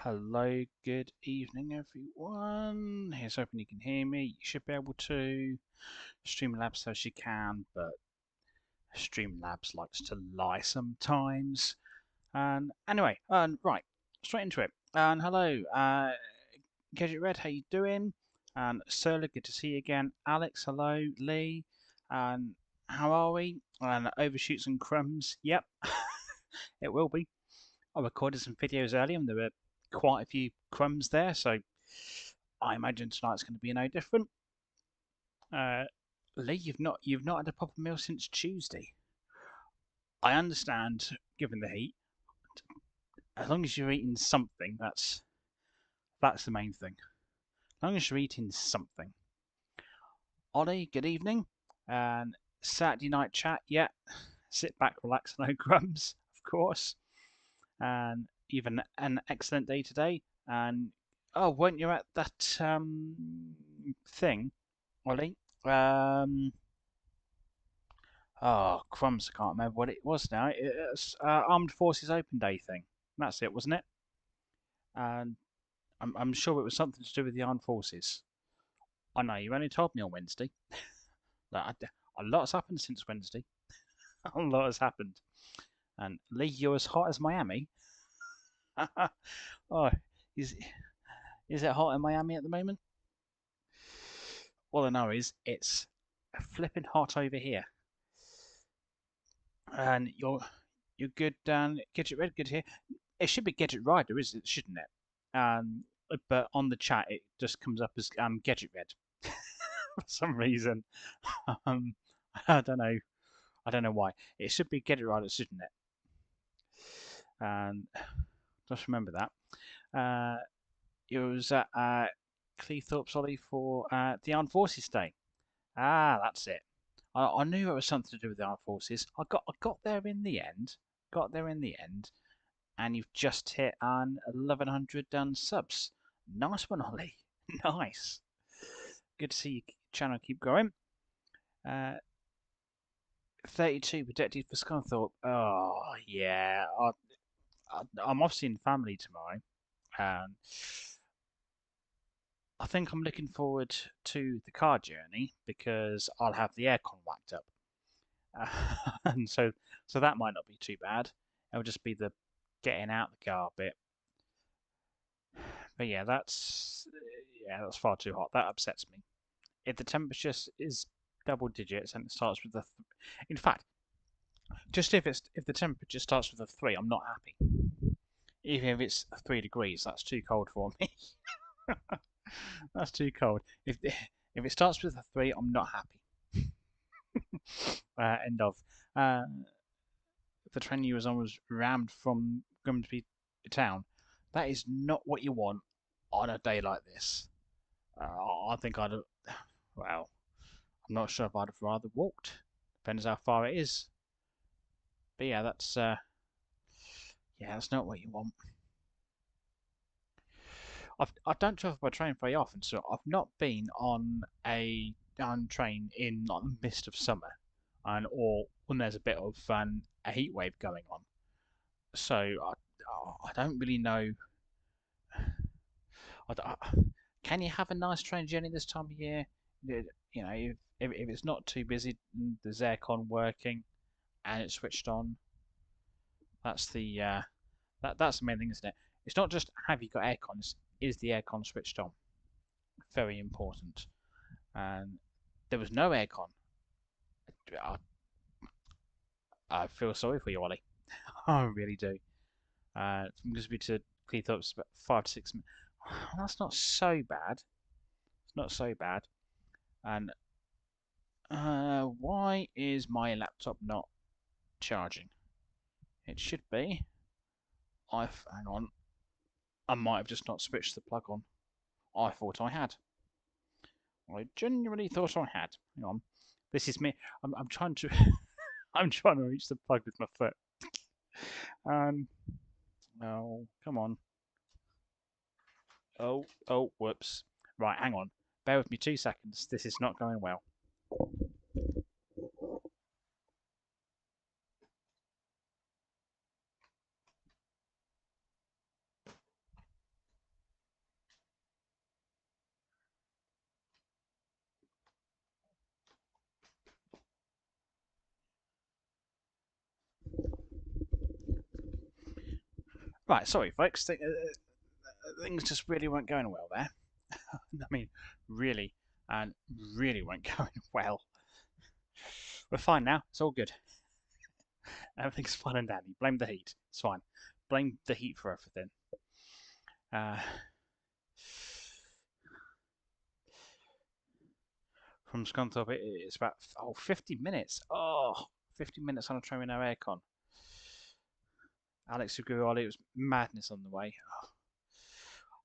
Hello, good evening, everyone. Here's hoping you can hear me. You should be able to. Streamlabs says you can, but Streamlabs likes to lie sometimes. And anyway, right, straight into it. And hello, Gadget Red, how you doing? And Solar, good to see you again. Alex, hello. Lee, and how are we? And Overshoots and Crumbs, yep, it will be. I recorded some videos earlier and there were quite a few crumbs there, so I imagine tonight's going to be no different. Lee, you've not had a proper meal since Tuesday. I understand, given the heat, as long as you're eating something, that's the main thing. As long as you're eating something. Ollie, good evening, and Saturday night chat. Yeah, sit back, relax, no crumbs, of course. And even an excellent day today. And oh, weren't you at that thing, Ollie? Oh, crumbs! I can't remember what it was now. It's Armed Forces Open Day thing. That's it, wasn't it? And I'm sure it was something to do with the armed forces. I know you only told me on Wednesday. A lot has happened since Wednesday. A lot has happened. And Lee, you're as hot as Miami. Oh, is is it hot in Miami at the moment? All I know is it's flipping hot over here. And you're good, Dan. Gadget Red, good here. It should be Gadget Rider, is it? Shouldn't it? Um, but on the chat, it just comes up as Gadget Red for some reason. Um, I don't know. I don't know why. It should be Gadget Rider, shouldn't it? And just remember that. It was at Cleethorpes Ollie for the Armed Forces Day. Ah, that's it. I knew it was something to do with the armed forces. I got there in the end. Got there in the end, and you've just hit on 1100 done subs. Nice one, Ollie. Nice. Good to see your channel keep growing. Uh, 32 protected for Scunthorpe. Oh yeah, I'm off seeing family tomorrow, and I think I'm looking forward to the car journey because I'll have the aircon whacked up. And so that might not be too bad. It'll just be the getting out the car bit. But yeah, that's far too hot. That upsets me. If the temperature is double digits and it starts with in fact, just if the temperature starts with a 3, I'm not happy. Even if it's 3 degrees, that's too cold for me. That's too cold. If it starts with a 3, I'm not happy. End of. The train you was on was rammed from Grimsby town. That is not what you want on a day like this. I think well, I'm not sure if I'd have rather walked. Depends how far it is. But yeah, that's not what you want. I don't travel by train very often, so I've not been on a train in like the midst of summer, and or when there's a bit of a heat wave going on. So I don't really know. Can you have a nice train journey this time of year? You know, if it's not too busy, there's aircon working and it's switched on. That's that's the main thing, isn't it? It's not just have you got aircon, is the aircon switched on? Very important. And there was no aircon. I, I feel sorry for you, Ollie. I really do. From Grimsby to Cleethorpes about 5 to 6 minutes. That's not so bad. It's not so bad. And why is my laptop not charging? It should be. Hang on. I might have just not switched the plug on. I thought I had. I genuinely thought I had. Hang on. This is me. I'm trying to I'm trying to reach the plug with my foot. Um oh come on. Oh whoops. Right, hang on. Bear with me 2 seconds. This is not going well. Right, sorry, folks. Things just really weren't going well there. I mean, really, and really weren't going well. We're fine now. It's all good. Everything's fine and dandy. Blame the heat. It's fine. Blame the heat for everything. Uh, from Scunthorpe, it's about 50 minutes. 50 minutes on a train with no aircon. Alex Uguali, it was madness on the way.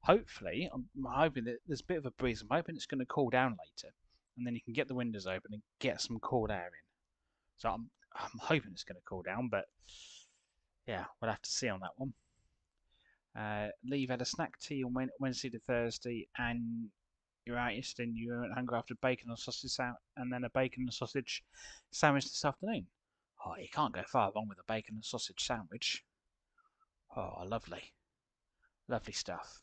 Hopefully, I'm hoping that there's a bit of a breeze. I'm hoping it's going to cool down later, and then you can get the windows open and get some cool air in. So I'm hoping it's going to cool down, but yeah, we'll have to see on that one. Leave had a snack tea on Wednesday to Thursday, and you're out yesterday and you went hungry after bacon and sausage and then a bacon and sausage sandwich this afternoon. Oh, you can't go far wrong with a bacon and sausage sandwich. Oh, lovely, lovely stuff.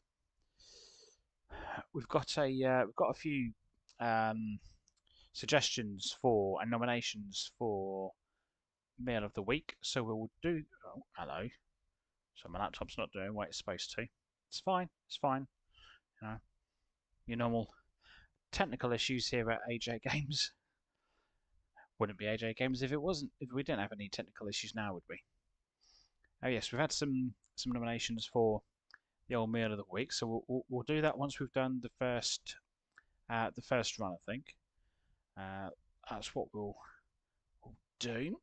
We've got a few um, suggestions for and nominations for meal of the week. So we'll do. Oh, hello. So my laptop's not doing what it's supposed to. It's fine. It's fine. You know, your normal technical issues here at AJ Games. Wouldn't be AJ Games if it wasn't. If we didn't have any technical issues now, would we? Oh yes, we've had some nominations for the old meal of the week. So we'll do that once we've done the first run, I think. That's what we'll do.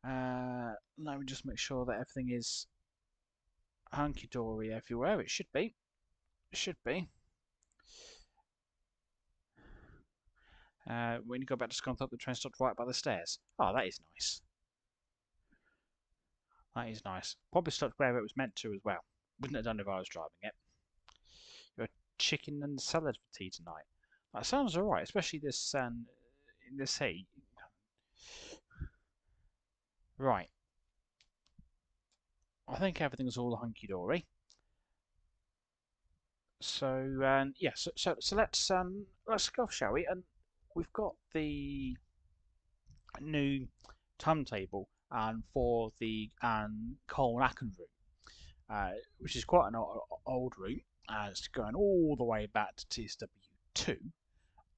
Let me just make sure that everything is hunky-dory everywhere. It should be. It should be. When you go back to Scunthorpe, the train stopped right by the stairs. Oh, that is nice. That is nice. Probably stopped where it was meant to as well. Wouldn't have done if I was driving it. You're chicken and salad for tea tonight. That sounds alright, especially this in this heat. Right. I think everything's all hunky-dory. So yeah, so let's go, shall we? And we've got the new timetable for the Koln-Aachen route, which is quite an old route. It's going all the way back to TSW2,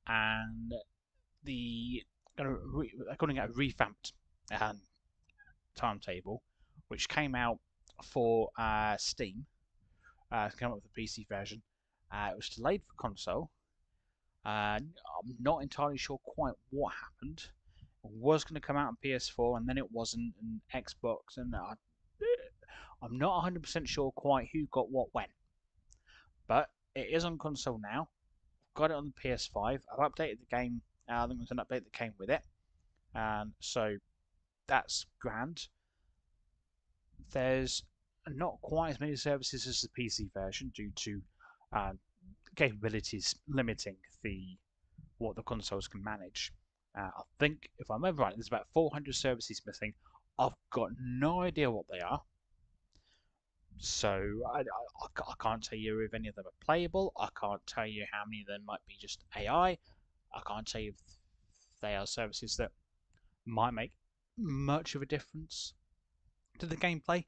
and they're calling it a revamped timetable, which came out for Steam. Came out with the PC version. It was delayed for console. I'm not entirely sure quite what happened. It was going to come out on PS4 and then it wasn't, and Xbox, and I'm not 100% sure quite who got what when. But it is on console now. I've got it on the PS5. I've updated the game. I think there's an update that came with it. So that's grand. There's not quite as many services as the PC version due to capabilities limiting what the consoles can manage. I think, if I remember right, there's about 400 services missing. I've got no idea what they are. So I can't tell you if any of them are playable. I can't tell you how many of them might be just AI. I can't tell you if they are services that might make much of a difference to the gameplay.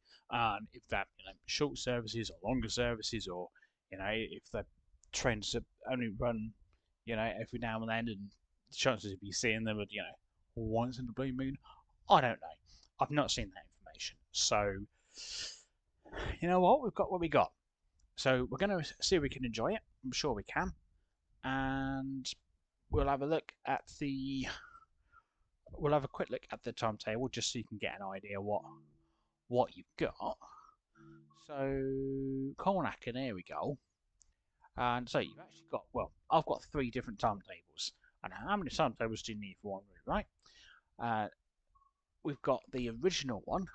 If they're short services or longer services, or if the trains only run every now and then, and the chances of you seeing them are once in the blue moon. I don't know. I've not seen that information. So you know what? We've got what we got. So we're going to see if we can enjoy it. I'm sure we can. And we'll have a look at we'll have a quick look at the timetable just so you can get an idea what you've got. So Koln-Aachen, here we go. And so you've actually got, well, I've got 3 different timetables. And how many timetables do you need for one route, right? We've got the original one.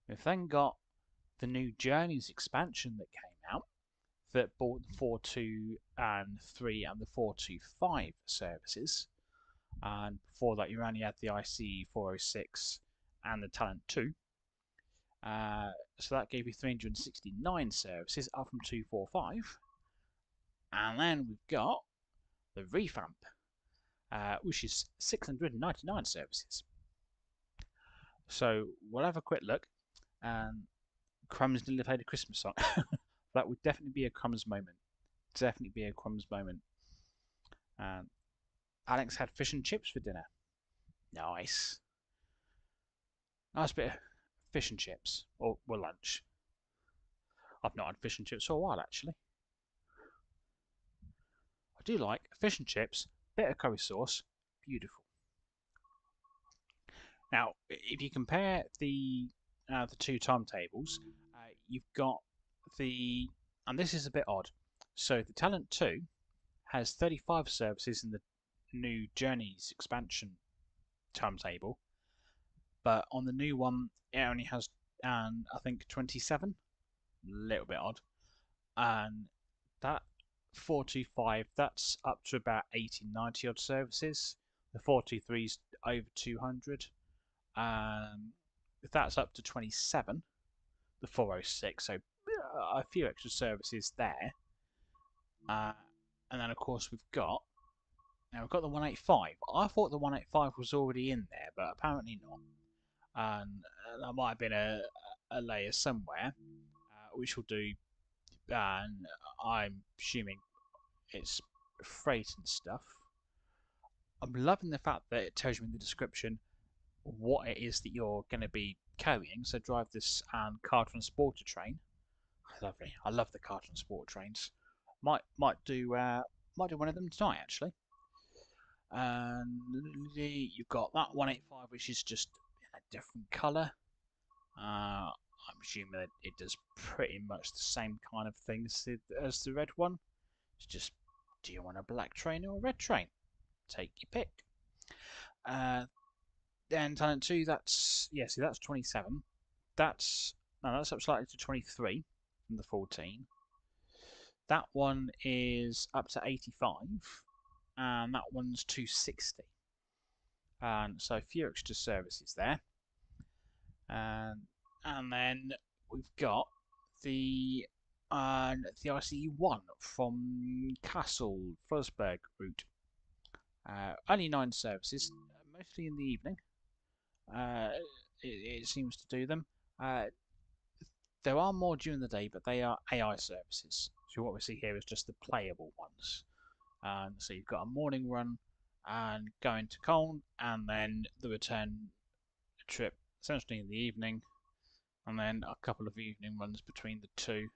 We've then got the new Journeys expansion that came out that bought the 4.2 and 3 and the 4.25 services. And before that, you only had the ICE 406 and the Talent 2. So that gave you 369 services, up from 245. And then we've got the revamp, which is 699 services. So we'll have a quick look. Crumbs nearly played a Christmas song. That would definitely be a Crumbs moment. Definitely be a Crumbs moment. Alex had fish and chips for dinner. Nice. Nice bit of fish and chips. Or lunch. I've not had fish and chips for a while, actually. I do like fish and chips, bit of curry sauce. Beautiful. Now, if you compare the two timetables, you've got and this is a bit odd. So the Talent 2 has 35 services in the new Journeys expansion timetable, but on the new one it only has, I think, 27. A little bit odd. And that 425, that's up to about 80, 90 odd services. The 423 is over 200. If that's up to 27, the 406, so a few extra services there. And then of course we've got the 185. I thought the 185 was already in there, but apparently not. And that might have been a layer somewhere, which will do. And I'm assuming it's freight and stuff. I'm loving the fact that it tells you in the description what it is that you're going to be carrying. So drive this car transporter train. Lovely. I love the car transporter trains. Might do one of them tonight actually. And you've got that 185, which is just in a different colour. I'm assuming that it does pretty much the same kind of things as the red one. It's just, do you want a black train or a red train? Take your pick. Then Talent 2, that's 27. That's up slightly to 23 from the 14. That one is up to 85, and that one's 260. And so a few extra services there. And then we've got the ICE1 from Castle Fosberg route. Only 9 services, mostly in the evening. It seems to do them. There are more during the day, but they are AI services. So what we see here is just the playable ones. So you've got a morning run and going to Koln, and then the return trip essentially in the evening, and then a couple of evening runs between the two.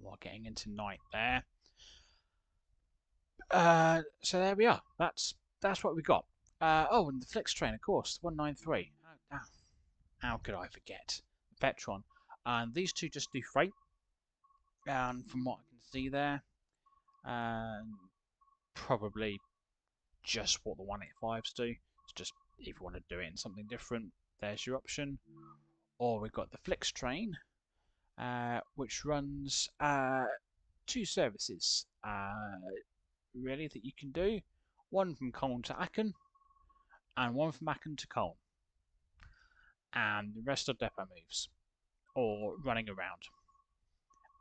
We're getting into night there. So there we are. That's what we got. And the Flixtrain, of course, 193. How could I forget? Vectron. And these two just do freight. And from what I can see there, probably just what the 185s do. It's just if you want to do it in something different, there's your option. Or we've got the Flixtrain, which runs 2 services really that you can do. One from Koln to Aachen, and one from Aachen to Koln. And the rest are depot moves, or running around.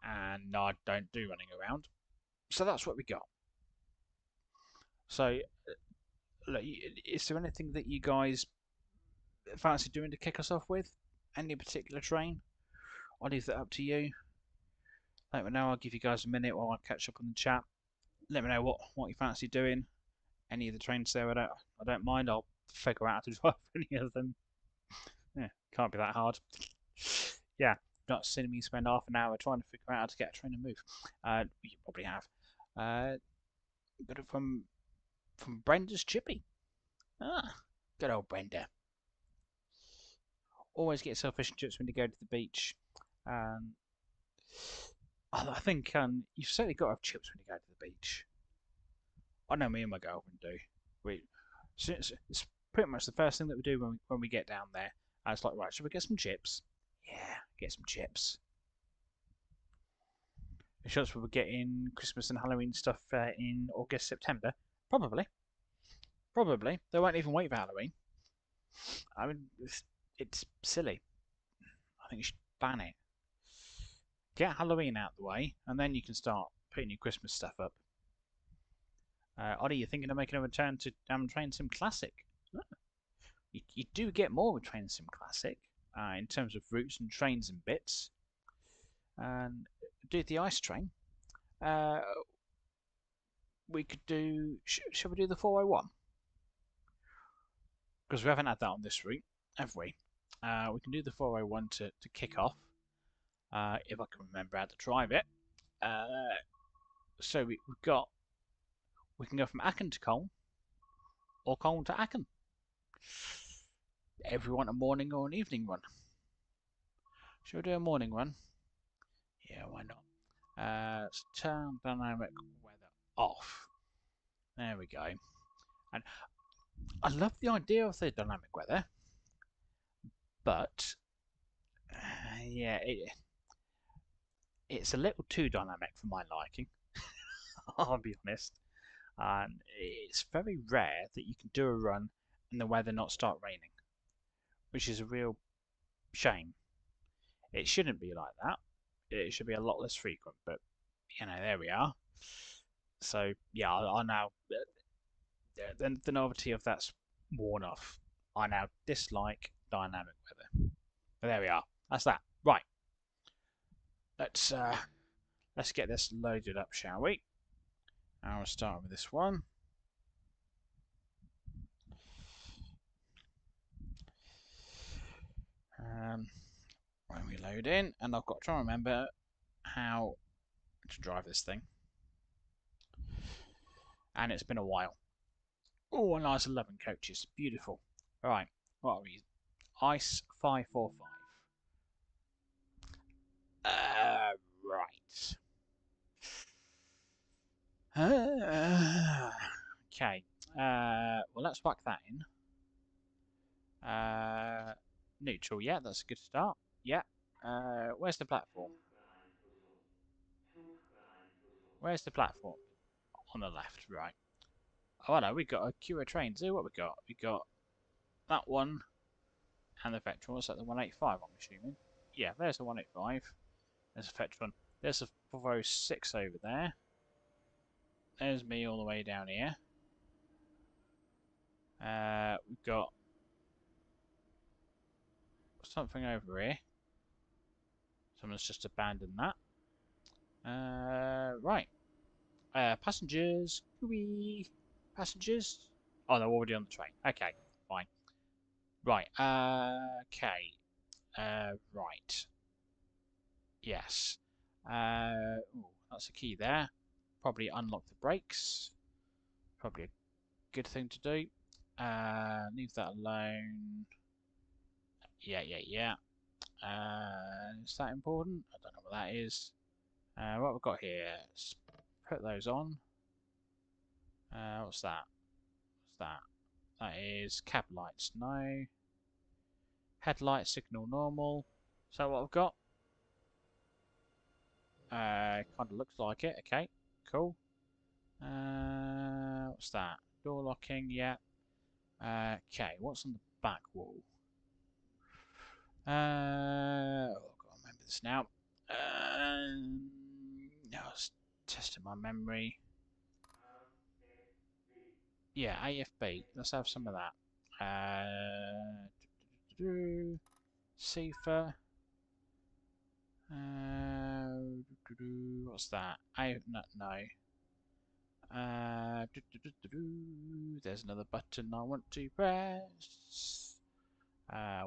And I don't do running around. So that's what we got. So, look, is there anything that you guys fancy doing to kick us off with? Any particular train? I'll leave that up to you. Let me know. I'll give you guys a minute while I catch up on the chat. Let me know what you fancy doing. Any of the trains there, I don't mind. I'll figure out how to drive any of them. Yeah, can't be that hard. Yeah, not seen me spend half an hour trying to figure out how to get a train to move. You probably have. Got it from Brenda's Chippy. Good old Brenda. Always get yourself fish and chips when you go to the beach. I think you've certainly got to have chips when you go to the beach. I know me and my girlfriend do. It's pretty much the first thing that we do when we get down there. It's like, right, should we get some chips? Yeah, get some chips. The shots we're getting Christmas and Halloween stuff in August, September. Probably. They won't even wait for Halloween. I mean, it's silly. I think you should ban it. Get Halloween out of the way, and then you can start putting your Christmas stuff up. Ollie, you're thinking of making a return to Train Sim Classic? You do get more with Train Sim Classic in terms of routes and trains and bits. and do the ice train, we could do. Shall we do the 401? Because we haven't had that on this route, have we? We can do the 401 to kick off, if I can remember how to drive it. So we've got. We can go from Aachen to Koln, or Koln to Aachen. Everyone a morning or an evening run? Shall we do a morning run? Yeah, why not? Let's turn dynamic weather off. There we go. And I love the idea of the dynamic weather, but yeah, it's a little too dynamic for my liking. I'll be honest. And it's very rare that you can do a run and the weather not start raining, which is a real shame. It shouldn't be like that. It should be a lot less frequent, but there we are. So yeah, I now the novelty of that's worn off. I now dislike dynamic weather. But there we are. That's that. Right. Let's get this loaded up, shall we? I'll start with this one. When we load in, and I've got to try and remember how to drive this thing. And it's been a while. Oh, a nice 11 coaches. Beautiful. Right. What are we? ICE 545. Right. Okay. Well, let's whack that in. Neutral. Yeah, that's a good start. Yeah. Where's the platform? Where's the platform? On the left. Right. Oh, no, we got a queue of trains here. What we got? We got that one and the Vectron. What's that? The 185, I'm assuming. Yeah, there's the 185. There's a Vectron. There's a 406 over there. There's me all the way down here. We've got something over here. Someone's just abandoned that. Right. Passengers. Whee! Passengers. Oh, they're already on the train. Okay, fine. Right. Okay. Right. Yes. Ooh, that's a key there. Probably unlock the brakes. Probably a good thing to do. Leave that alone. Yeah. Is that important? I don't know what that is. What we've got here? Let's put those on. What's that? What's that? That is cab lights. No. Headlight signal normal. Is that what I've got? Kind of looks like it. Okay, cool. What's that? Door locking. Yeah. Okay, what's on the back wall? I've got to remember this now. I was testing my memory. Yeah, AFB. Let's have some of that. Safer. What's that? No. There's another button I want to press.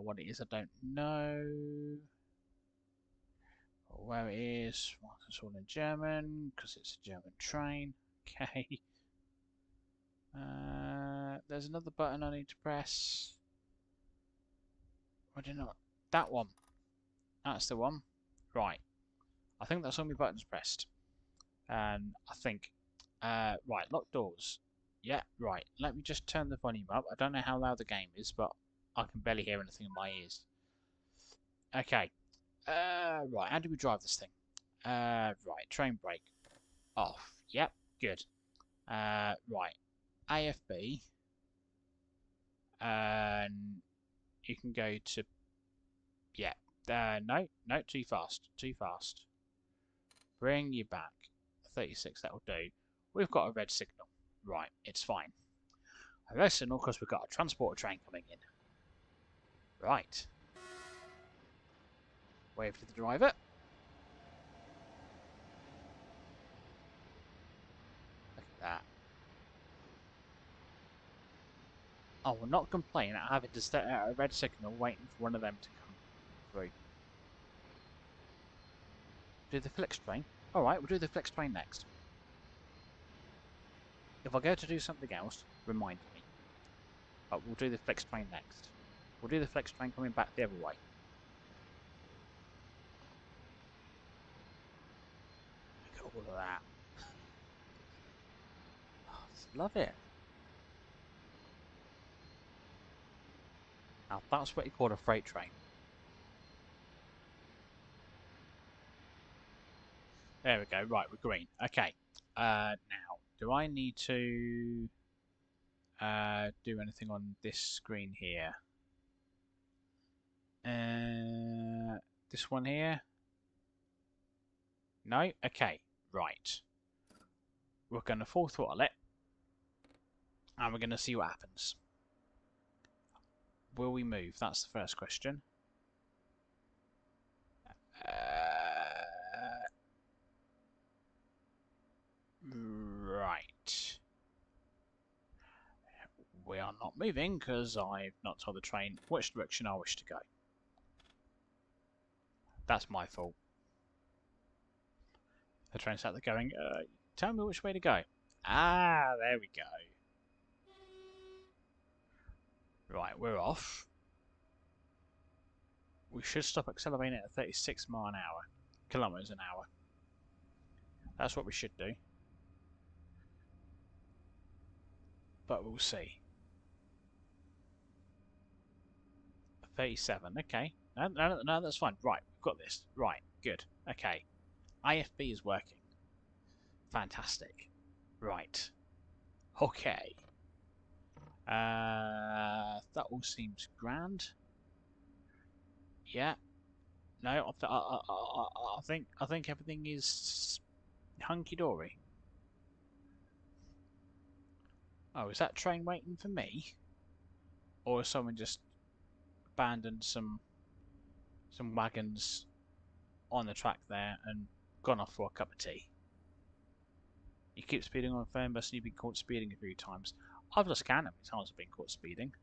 What it is, I don't know. Or where it is. Well, it's all in German because it's a German train. Okay. There's another button I need to press. I don't know. That one. That's the one. Right. I think that's all my buttons pressed. And I think, right, lock doors. Yeah, right. Let me just turn the volume up. I don't know how loud the game is, but I can barely hear anything in my ears. Okay. Right, how do we drive this thing? Right, train brake. Off. Yep, good. Right. AFB. You can go to... Yeah. No, too fast. Too fast. Bring you back. 36, that'll do. We've got a red signal. Right, it's fine. A red signal because we've got a transporter train coming in. Right. Wave to the driver. I will not complain at having to stare at a red signal waiting for one of them to come through. Do the Flixtrain? Alright, we'll do the Flixtrain next. If I go to do something else, remind me. But we'll do the Flixtrain next. We'll do the Flixtrain coming back the other way. Look at all of that. Oh, I just love it. Now that's what you call a freight train. There we go. Right, we're green. Okay. Now, do I need to do anything on this screen here? This one here? No? Okay. Right. We're going to full throttle it. And we're going to see what happens. Will we move? That's the first question. Right. We are not moving because I've not told the train which direction I wish to go. That's my fault. The train's out there going, tell me which way to go. Ah, there we go. Right, we're off. We should stop accelerating at 36 kilometers an hour. That's what we should do. But we'll see. 37, okay. No, that's fine. Right, we've got this. Right, good. Okay. IFB is working. Fantastic. Right. Okay. That all seems grand. Yeah. No, I think everything is hunky dory. Oh, is that train waiting for me, or has someone just abandoned some wagons on the track there and gone off for a cup of tea? You keep speeding on a phone bus and you've been caught speeding a few times. I've lost count how many times I've been caught speeding.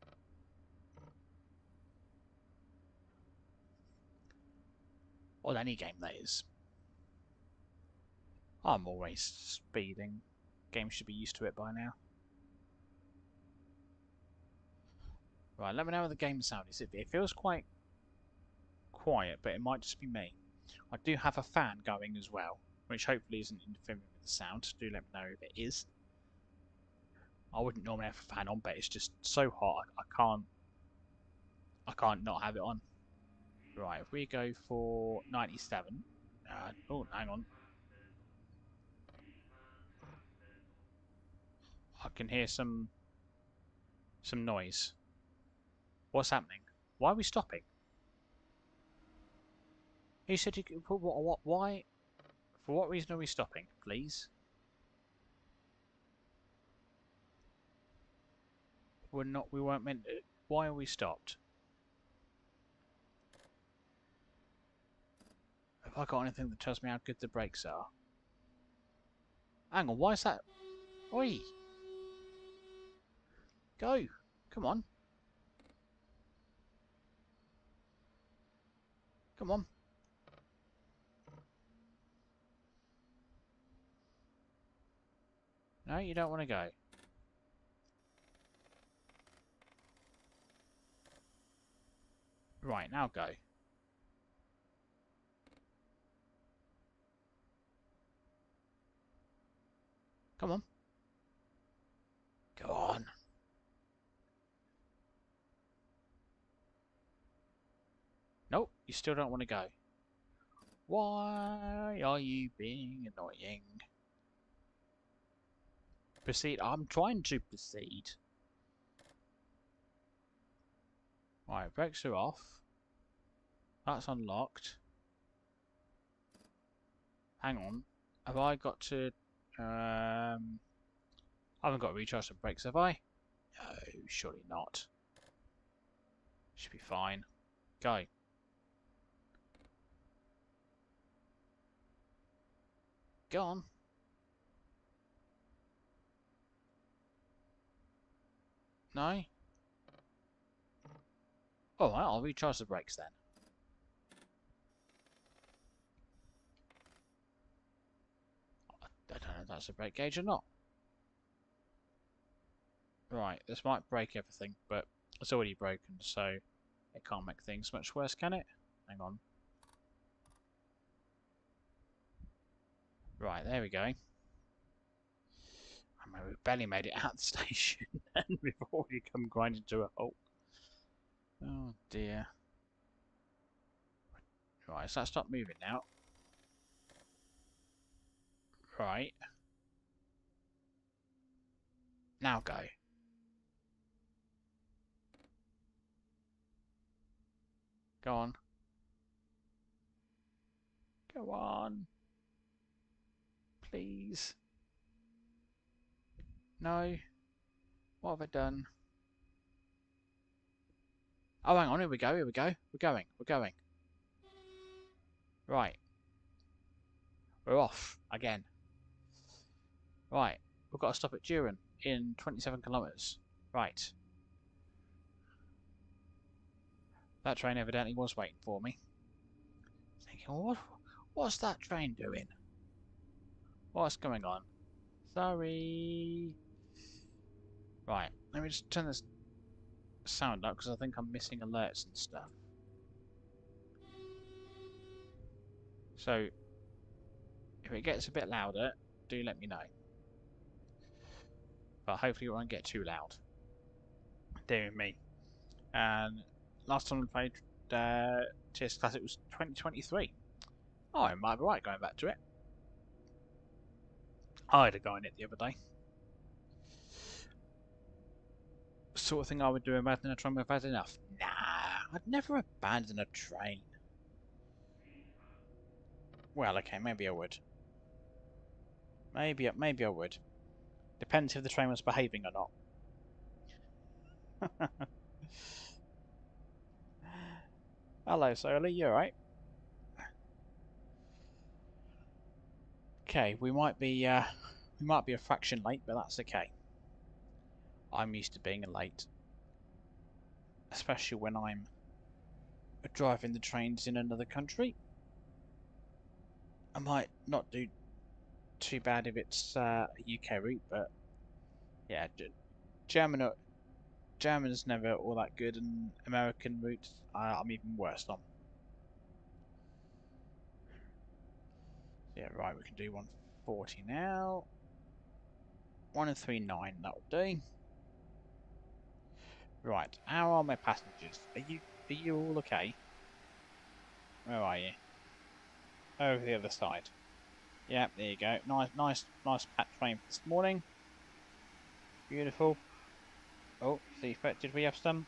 On any game, that is. I'm always speeding. Games should be used to it by now. Right, let me know how the game sound is. It feels quite quiet, but it might just be me. I do have a fan going as well, which hopefully isn't interfering with the sound. Do let me know if it is. I wouldn't normally have a fan on, but it's just so hot I can't not have it on. Right, if we go for 97. Oh, hang on. I can hear some noise. What's happening? Why are we stopping? He said you could put what? Why? For what reason are we stopping, please? We weren't meant to. Why are we stopped? Have I got anything that tells me how good the brakes are? Hang on, why is that? Oi! Go! Come on. Come on. No, you don't want to go. Right, now go. Come on. Go on. Nope, you still don't want to go. Why are you being annoying? Proceed. I'm trying to proceed. Right, brakes are off. That's unlocked. Hang on. Have I got to... I haven't got to recharge the brakes, have I? No, surely not. Should be fine. Go. Go on. No? Alright, I'll recharge the brakes then. I don't know if that's a brake gauge or not. Right, this might break everything, but it's already broken, so it can't make things much worse, can it? Hang on. Right, there we go. I mean, we've barely made it out of the station, and we've already come grinding to a halt. Oh dear. Right, so that stop moving now. Right. Now go. Go on. Go on. Please. No. What have I done? Oh, hang on. Here we go. Here we go. We're going. We're going. Right. We're off. Again. Right. We've got to stop at Duren in 27 kilometres. Right. That train evidently was waiting for me. Thinking, what's that train doing? What's going on? Sorry. Right. Let me just turn this sound up because I think I'm missing alerts and stuff. So, if it gets a bit louder, do let me know. But hopefully it won't get too loud. Dear me. And last time I played TS Classic was 2023. Oh, I might be right going back to it. I had a go in it the other day. Sort of thing I would do abandoning a train when I've had enough. Nah, I'd never abandon a train. Well, okay, maybe I would. Maybe I would. Depends if the train was behaving or not. Hello, Soli, you alright? Okay, we might be a fraction late, but that's okay. I'm used to being late. Especially when I'm driving the trains in another country. I might not do too bad if it's a UK route, but yeah, German's never all that good, and American routes I'm even worse on. Yeah, right, we can do 140 now. 139, that'll do. Right, how are my passengers? Are you all okay? Where are you? Over the other side. Yeah, there you go. Nice packed train for this morning. Beautiful. Oh, Thief, did we have some?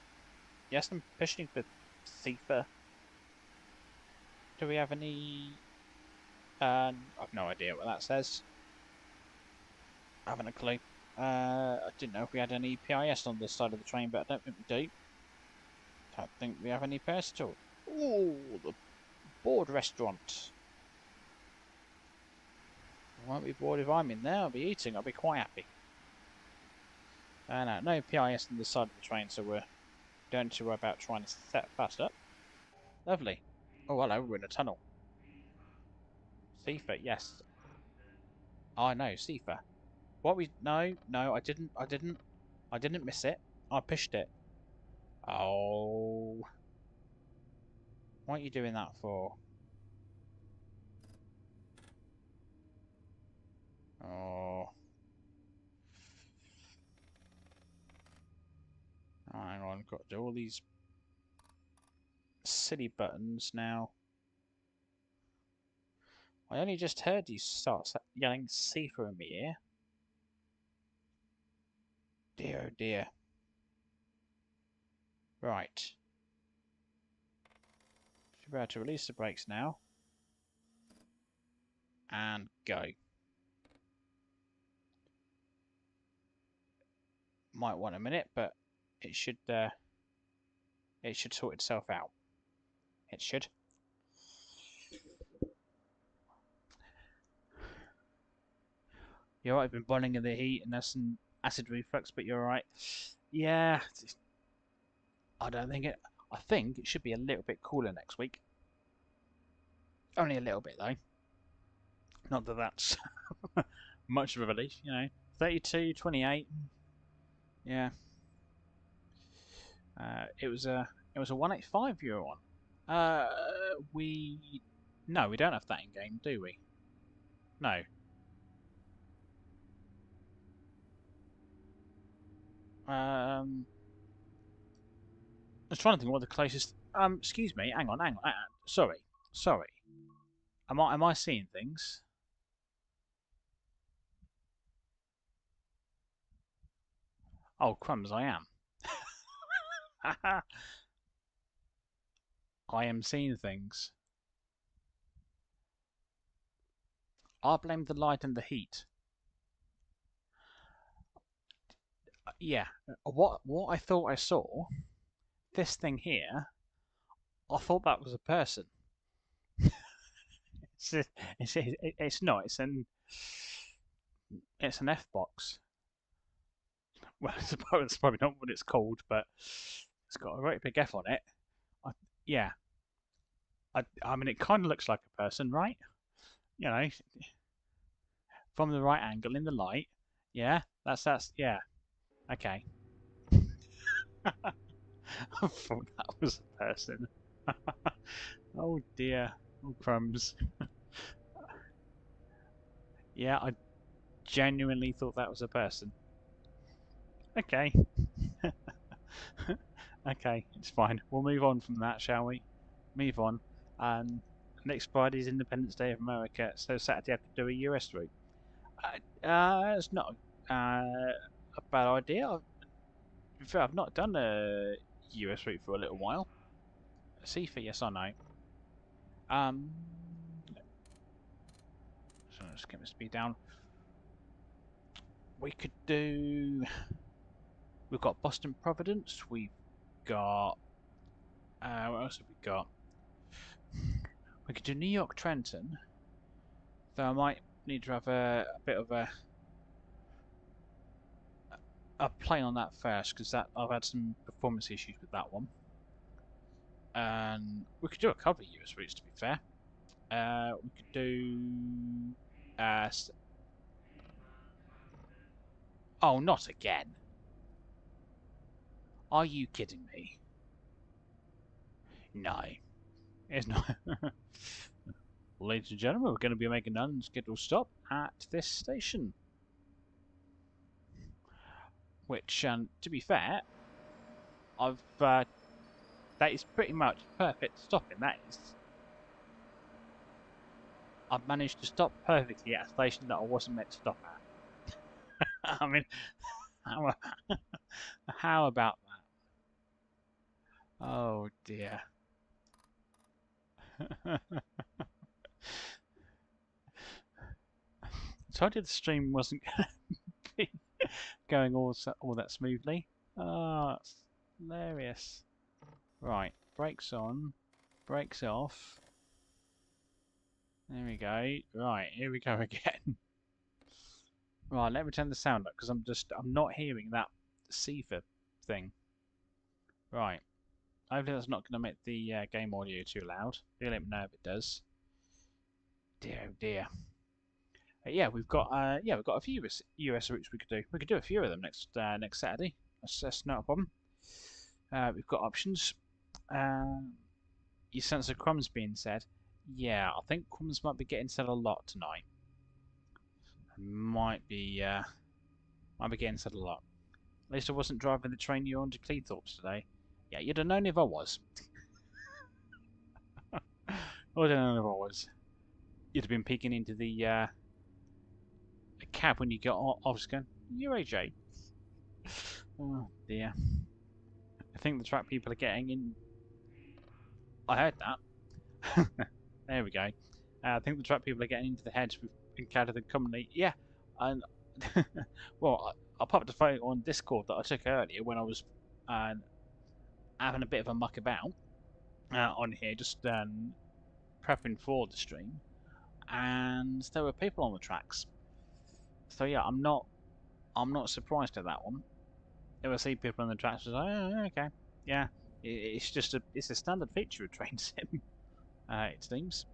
Yes, I'm pushing for Thief. Do we have any? I've no idea what that says. I haven't a clue. I didn't know if we had any PIS on this side of the train, but I don't think we do. Don't think we have any PIS at all. Oh, the board restaurant. I won't be bored if I'm in there. I'll be eating. I'll be quite happy. No PIS on this side of the train, so we don't need to worry about trying to set that up. Lovely. Oh, hello, we're in a tunnel. Sifa, yes. I know, Sifa. What we... No, I didn't miss it. I pushed it. Oh. What are you doing that for? Oh. Hang on, I've got to do all these silly buttons now. I only just heard you start yelling Sifa in my ear. Dear, oh dear. Right. Should be able to release the brakes now. And go. Might want a minute, but it should sort itself out. It should. You're right, I've been boiling in the heat and there's some acid reflux, but you're right. Yeah, I don't think it. I think it should be a little bit cooler next week. Only a little bit though. Not that that's much of a relief, you know. 32, 28. Yeah. It was a 185 euro one. We no, we don't have that in game, do we? No. I was trying to think what the closest. Excuse me. Hang on. Sorry. Sorry. Am I seeing things? Oh crumbs! I am. I am seeing things. I blame the light and the heat. Yeah. What I thought I saw. This thing here. I thought that was a person. It's it's not. It's an F box. Well, it's probably not what it's called, but it's got a great big F on it. Yeah, I mean, it kind of looks like a person, right? You know, from the right angle in the light. Yeah, that's yeah. Okay. I thought that was a person. Oh dear. Oh crumbs. Yeah, I genuinely thought that was a person. Okay. Okay, it's fine. We'll move on from that, shall we? Move on. Next Friday is Independence Day of America, so Saturday I have to do a US route. It's not a bad idea. I've not done a US route for a little while. See for yes or no. Um, so let's get the speed down. We could do. We've got Boston Providence. We've got. What else have we got? We could do New York Trenton. Though I might need to have a bit of a play on that first because that I've had some performance issues with that one. And we could do a couple of US routes to be fair. We could do. Oh, not again! Are you kidding me? No, it's not. Ladies and gentlemen, we're going to be making an unscheduled stop at this station. Which, to be fair, that is pretty much perfect stopping. That is, I've managed to stop perfectly at a station that I wasn't meant to stop at. I mean, how, how about that? Oh dear. Told you the stream wasn't going to be going all that smoothly. Oh, that's hilarious. Right, brakes on, brakes off. There we go. Right, here we go again. Right, let me turn the sound up because I'm not hearing that Seaver thing. Right, hopefully that's not going to make the game audio too loud. Do let me know if it does. Dear, oh dear. Yeah, we've got a few US routes we could do. We could do a few of them next Saturday. That's not a problem. We've got options. You sense of crumbs being said. Yeah, I think crumbs might be getting said a lot tonight. Might be getting said a lot. At least I wasn't driving the train you're on to Cleethorpes today. Yeah, you'd have known if I was. I would have known if I was. You'd have been peeking into the cab when you got off. I was going, you're AJ. Oh dear. I think the track people are getting in. I heard that. There we go. I think the track people are getting into the heads we've encountered them commonly. Yeah, and well, I popped a photo on Discord that I took earlier when I was having a bit of a muck about on here, just prepping for the stream, and there were people on the tracks. So yeah, I'm not surprised at that one. If I see people on the tracks, I was like, oh, okay, yeah, It's just it's a standard feature of train sim. It seems.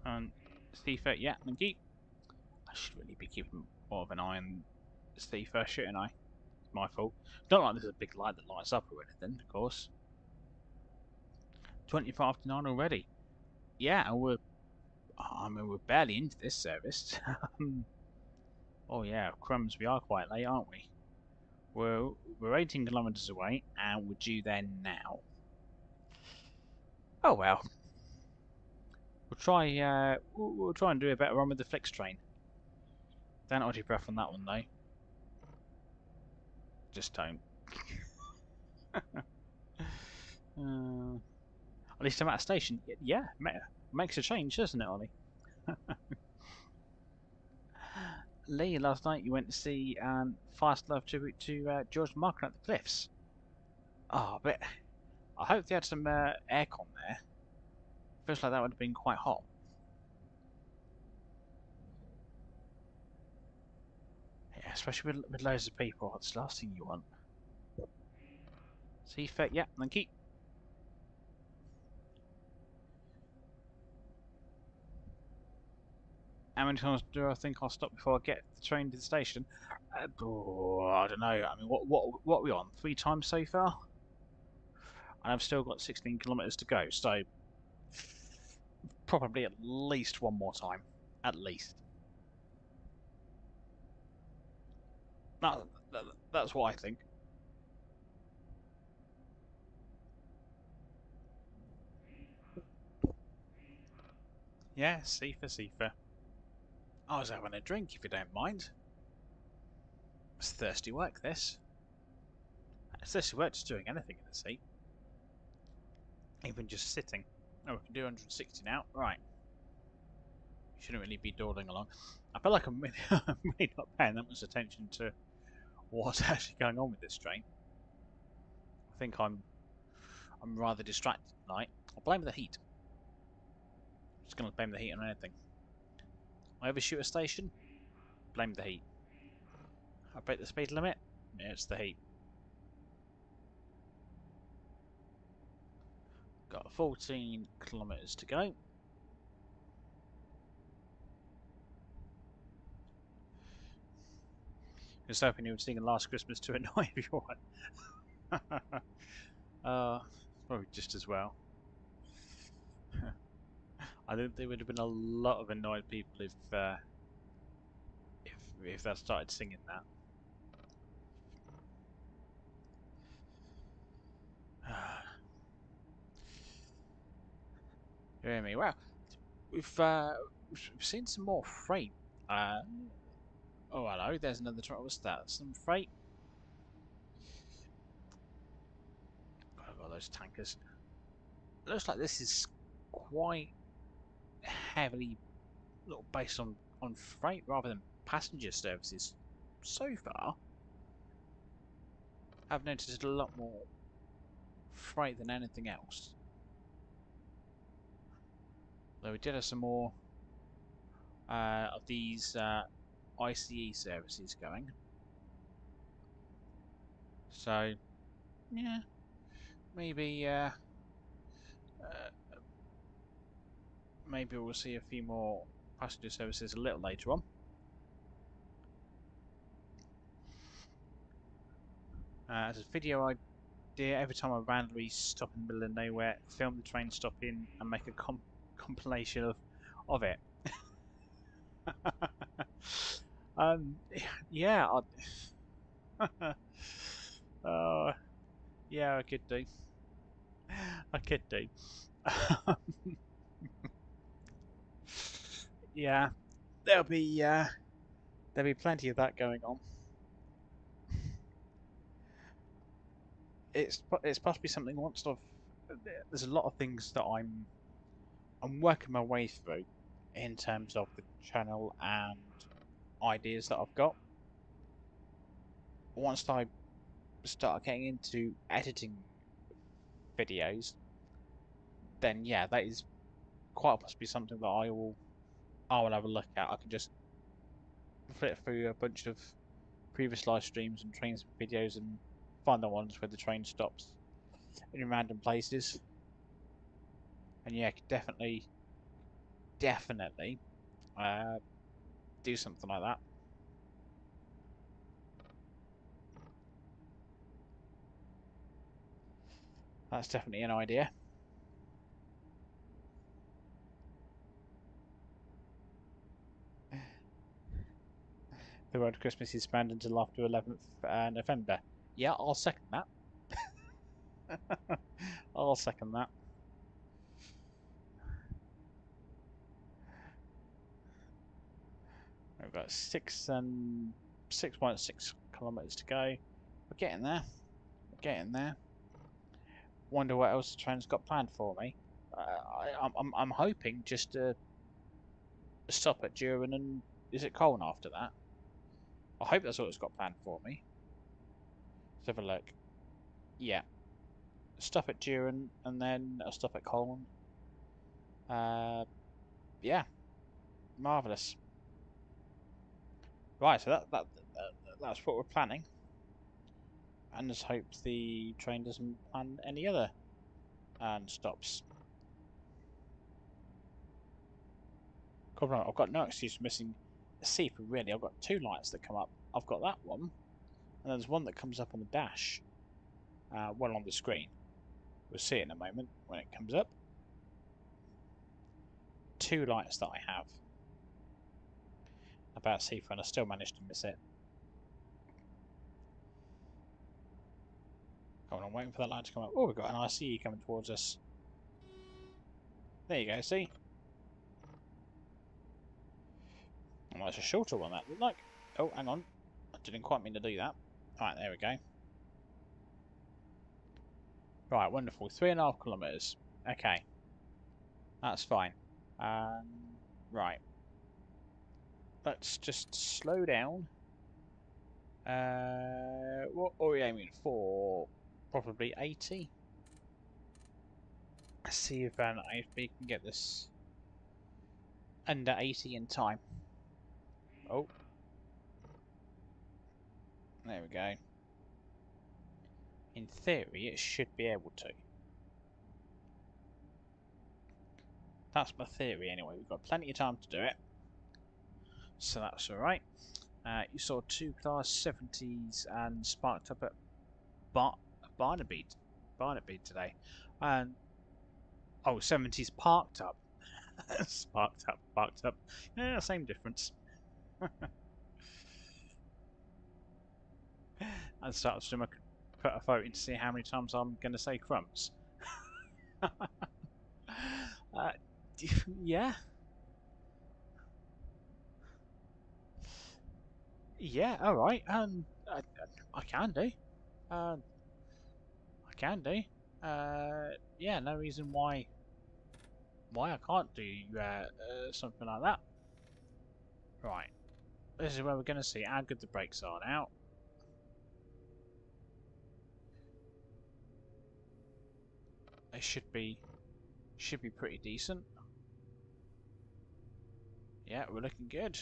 And Stifa, yeah, thank you. I should really be keeping more of an eye on Stifa, shouldn't I? It's my fault. Don't like there's a big light that lights up or anything, of course. 25 to 9 already. Yeah, and we're barely into this service. Oh yeah, crumbs, we are quite late, aren't we? We're 18 kilometres away, and we're due there now. Oh well. We'll try and do a better run with the Flixtrain. Don't hold your breath on that one though. Just don't. At least I'm at a station. Yeah, makes a change, doesn't it, Ollie? Lee, last night you went to see Fast Love tribute to George Martin at the Cliffs. Oh, but I hope they had some aircon there. Feels like that would have been quite hot. Yeah, especially with loads of people. That's the last thing you want. See, fit, yeah, thank you. How many times do I think I'll stop before I get the train to the station? I don't know. I mean, what are we on? 3 times so far? And I've still got 16 kilometres to go, so probably at least one more time. At least. That's what I think. Yeah, Sifa. I was having a drink, if you don't mind. It's thirsty work, this. It's thirsty work just doing anything in the seat. Even just sitting. Oh, we can do 160 now. Right. Shouldn't really be dawdling along. I feel like I'm really not paying that much attention to what's actually going on with this train. I think I'm rather distracted tonight. I'll blame the heat. I'm just going to blame the heat on anything. I overshoot a station? Blame the heat. I break the speed limit? Yeah, it's the heat. Got 14 kilometres to go. Just hoping you were singing Last Christmas to annoy everyone. Probably just as well. I think there would have been a lot of annoyed people if they started singing that. You hear me? Well, we've seen some more freight. Oh, hello. There's another truck. What's that? Some freight. God, those tankers. Looks like this is quite heavily based on freight rather than passenger services. So far, I've noticed a lot more freight than anything else. Though we did have some more of these ICE services going. So, yeah, maybe maybe we'll see a few more passenger services a little later on. As a video idea, every time I randomly stop in the middle of nowhere, film the train stopping and make a compilation of it. Yeah, yeah, I could do. I could do. Yeah, there'll be plenty of that going on. It's possibly something once there's a lot of things that I'm working my way through in terms of the channel and ideas that I've got. Once I start getting into editing videos, then yeah, that is quite possibly something that I will have a look at. I can just flip through a bunch of previous live streams and train some videos and find the ones where the train stops in random places. And yeah, definitely do something like that. That's definitely an idea. The word Christmas is spanned until after 11th November. Yeah, I'll second that. I'll second that. We've got 6.6 kilometres to go. We're getting there. We're getting there. Wonder what else the train's got planned for me. I'm hoping just to stop at Durin and is it Koln after that? I hope that's all it's got planned for me. Let's have a look. Yeah. Stop at Durin and then a stop at Koln. Yeah. Marvellous. Right, so that's what we're planning. And just hope the train doesn't plan any other stops. God, I've got no excuse for missing a seeker, really. I've got two lights that come up. I've got that one, and there's one that comes up on the dash. Well, on the screen. We'll see it in a moment when it comes up. Two lights that I have about seeker, and I still managed to miss it. Hold on, I'm waiting for that light to come up. Oh, we've got an ICE coming towards us. There you go, see? Oh, that's a shorter one, that looked like. Oh, hang on. I didn't quite mean to do that. Alright, there we go. Right, wonderful. 3.5 kilometres. Okay. That's fine. Right. Let's just slow down. What are we aiming for? Probably 80. Let's see if we can get this under 80 in time. Oh. There we go. In theory, it should be able to. That's my theory anyway. We've got plenty of time to do it. So that's alright. You saw two Class 70s and sparked up at Barnaby today. And oh, 70s parked up. Sparked up, parked up. Yeah, same difference. And start to put a vote in to see how many times I'm going to say crumbs. Yeah. Yeah, alright. I can do. I can do. Yeah, no reason why I can't do something like that. Right. This is where we're going to see how good the brakes are now. They should be pretty decent. Yeah, we're looking good.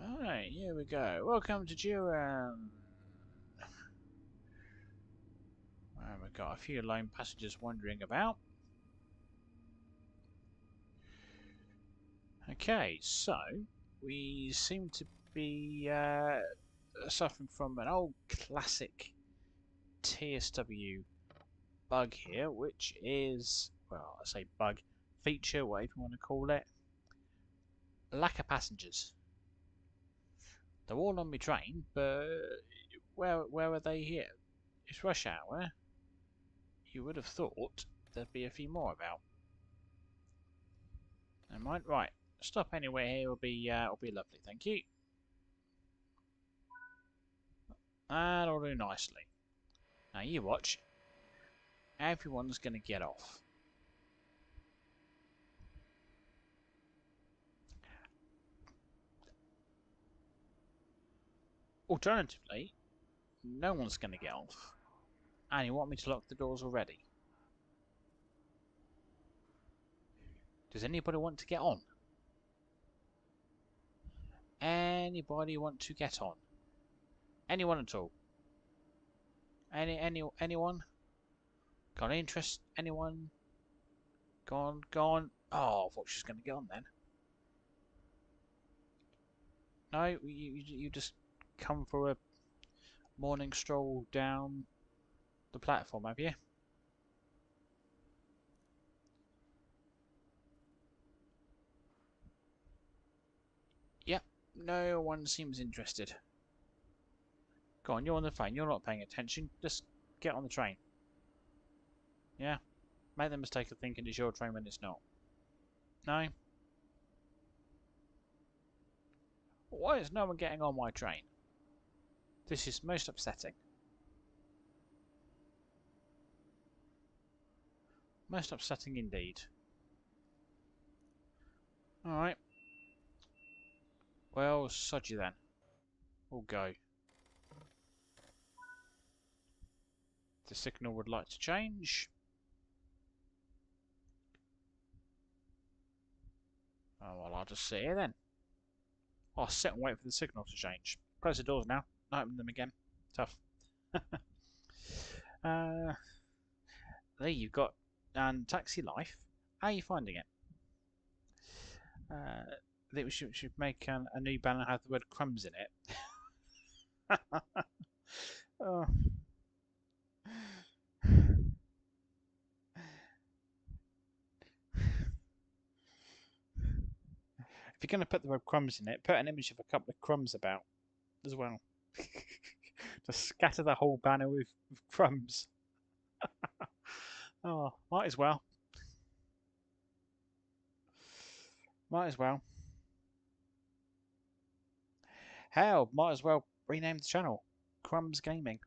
Alright, here we go. Welcome to Duran. We've got a few lone passengers wandering about. Okay, so we seem to be suffering from an old classic TSW bug here, which is, well, I say bug, feature, whatever you want to call it. Lack of passengers. They're all on my train, but where are they here? It's rush hour. You would have thought there'd be a few more about. Never mind. Right, stop anywhere here will be lovely. Thank you. That'll do nicely. Now you watch. Everyone's going to get off. Alternatively, no one's going to get off. And you want me to lock the doors already? Does anybody want to get on? Anybody want to get on? Anyone at all? Anyone? Got interest? Anyone? Gone? Oh, I thought she was going to get on then. No, you just come for a morning stroll down the platform, have you? Yep, no one seems interested. Go on, you're on the phone, you're not paying attention. Just get on the train. Yeah? Make the mistake of thinking it's your train when it's not. No? Why is no one getting on my train? This is most upsetting. Most upsetting indeed. Alright. Well, sod you then. We'll go. The signal would like to change. Oh, well, I'll just sit here then. I'll sit and wait for the signal to change. Close the doors now. Not open them again. Tough. There you've got Taxi Life. How are you finding it? I think we should make a new banner have the word crumbs in it. Oh. If you're going to put the word crumbs in it, put an image of a couple of crumbs about as well. Just scatter the whole banner with crumbs. Oh, might as well. Might as well. Hell, might as well rename the channel Crumbs Gaming.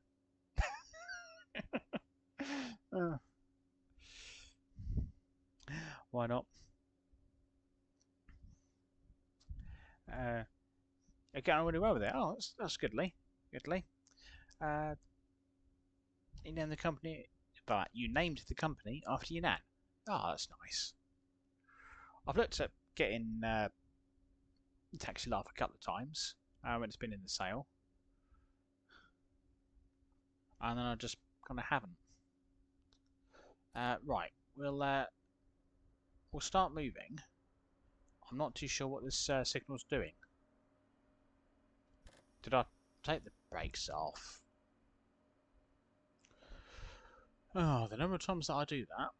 Why not? You're getting on really well with it. Oh, that's goodly. Goodly. You named the company, but you named the company after your nan. Oh, that's nice. I've looked at getting Taxi Life a couple of times when it's been in the sale, and then I just kind of haven't. Right, we'll start moving. I'm not too sure what this signal's doing. Did I take the brakes off? Oh, the number of times that I do that.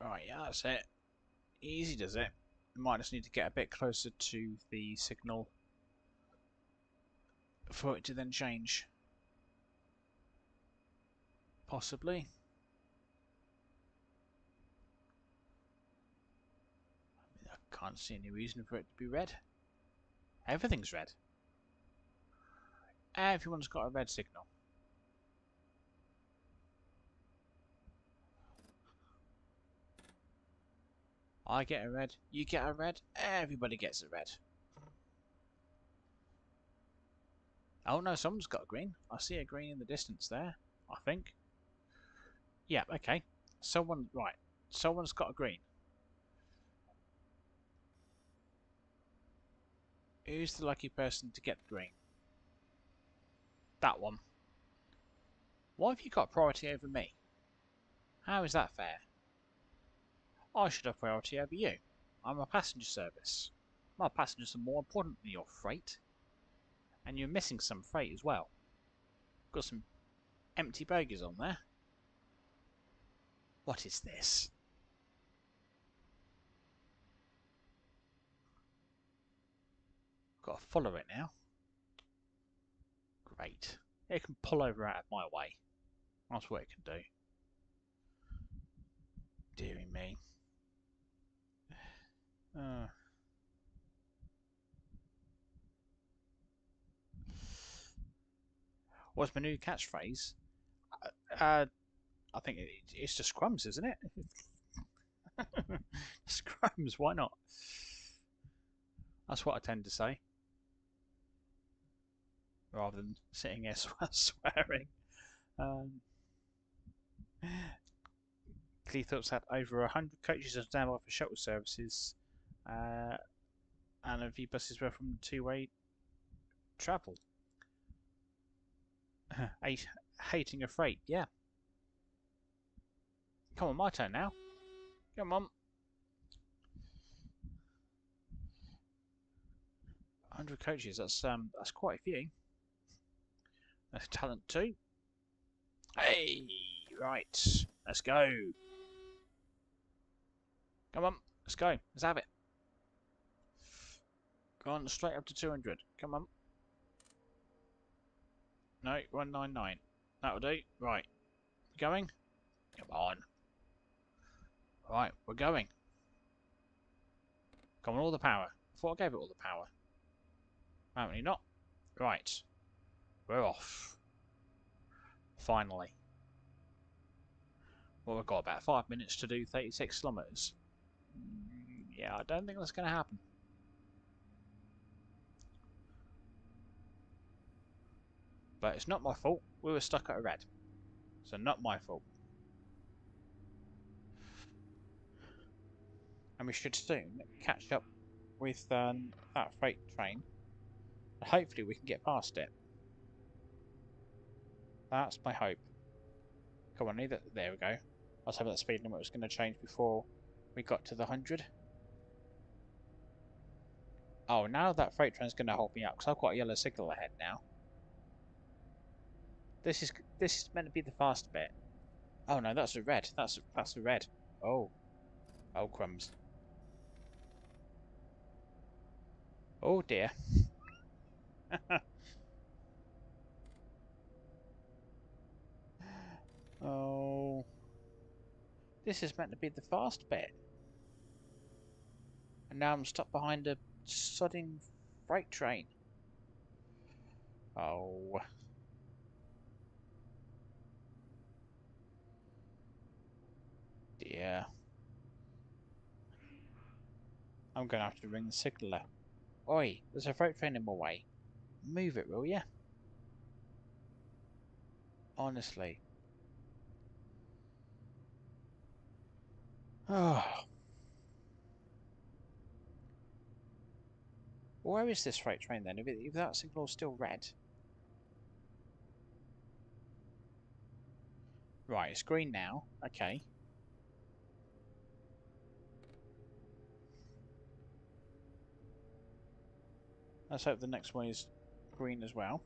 Right, yeah, that's it. Easy does it. We might just need to get a bit closer to the signal for it to then change. Possibly. I can't see any reason for it to be red. Everything's red. Everyone's got a red signal. I get a red, you get a red, everybody gets a red. Oh no, someone's got a green. I see a green in the distance there, I think. Yeah, okay. Right. Someone's got a green. Who's the lucky person to get the green? That one. Why have you got priority over me? How is that fair? I should have priority over you. I'm a passenger service. My passengers are more important than your freight. And you're missing some freight as well. Got some empty bogies on there. What is this? Got to follow it now. Great. It can pull over out of my way. That's what it can do. Dearie me. What's my new catchphrase? I think it's just crumbs, isn't it? Just crumbs, why not? That's what I tend to say. Rather than sitting here swearing. Cleethorpes had over 100 coaches on standby for shuttle services, and a few buses were from two-way travel. Hating a freight, yeah. Come on, my turn now. Come on. 100 coaches, that's quite a few. That's talent too. Hey, right, let's go. Come on, let's go. Let's have it. Go on, straight up to 200. Come on. No, 199. That'll do. Right, going. Come on. Right, we're going. Come on, all the power. I thought I gave it all the power. Apparently not. Right, we're off. Finally. Well, we've got about 5 minutes to do 36 kilometres. Yeah, I don't think that's going to happen. But it's not my fault. We were stuck at a red. So not my fault. And we should soon catch up with that freight train. And hopefully we can get past it. That's my hope. Come on, either. There we go. I was hoping that speed limit was going to change before we got to the 100. Oh, now that freight train's going to hold me up because I've got a yellow signal ahead now. This is meant to be the fast bit. Oh no, that's a red. That's a red. Oh, oh crumbs. Oh dear. Oh, this is meant to be the fast bit, and now I'm stuck behind a sodding freight train. Oh. Dear. I'm going to have to ring the signaller. Oi, there's a freight train in my way. Move it, will ya? Honestly. Oh. Where is this freight train then, if that signal's still red? Right, it's green now. Okay. Let's hope the next one is green as well.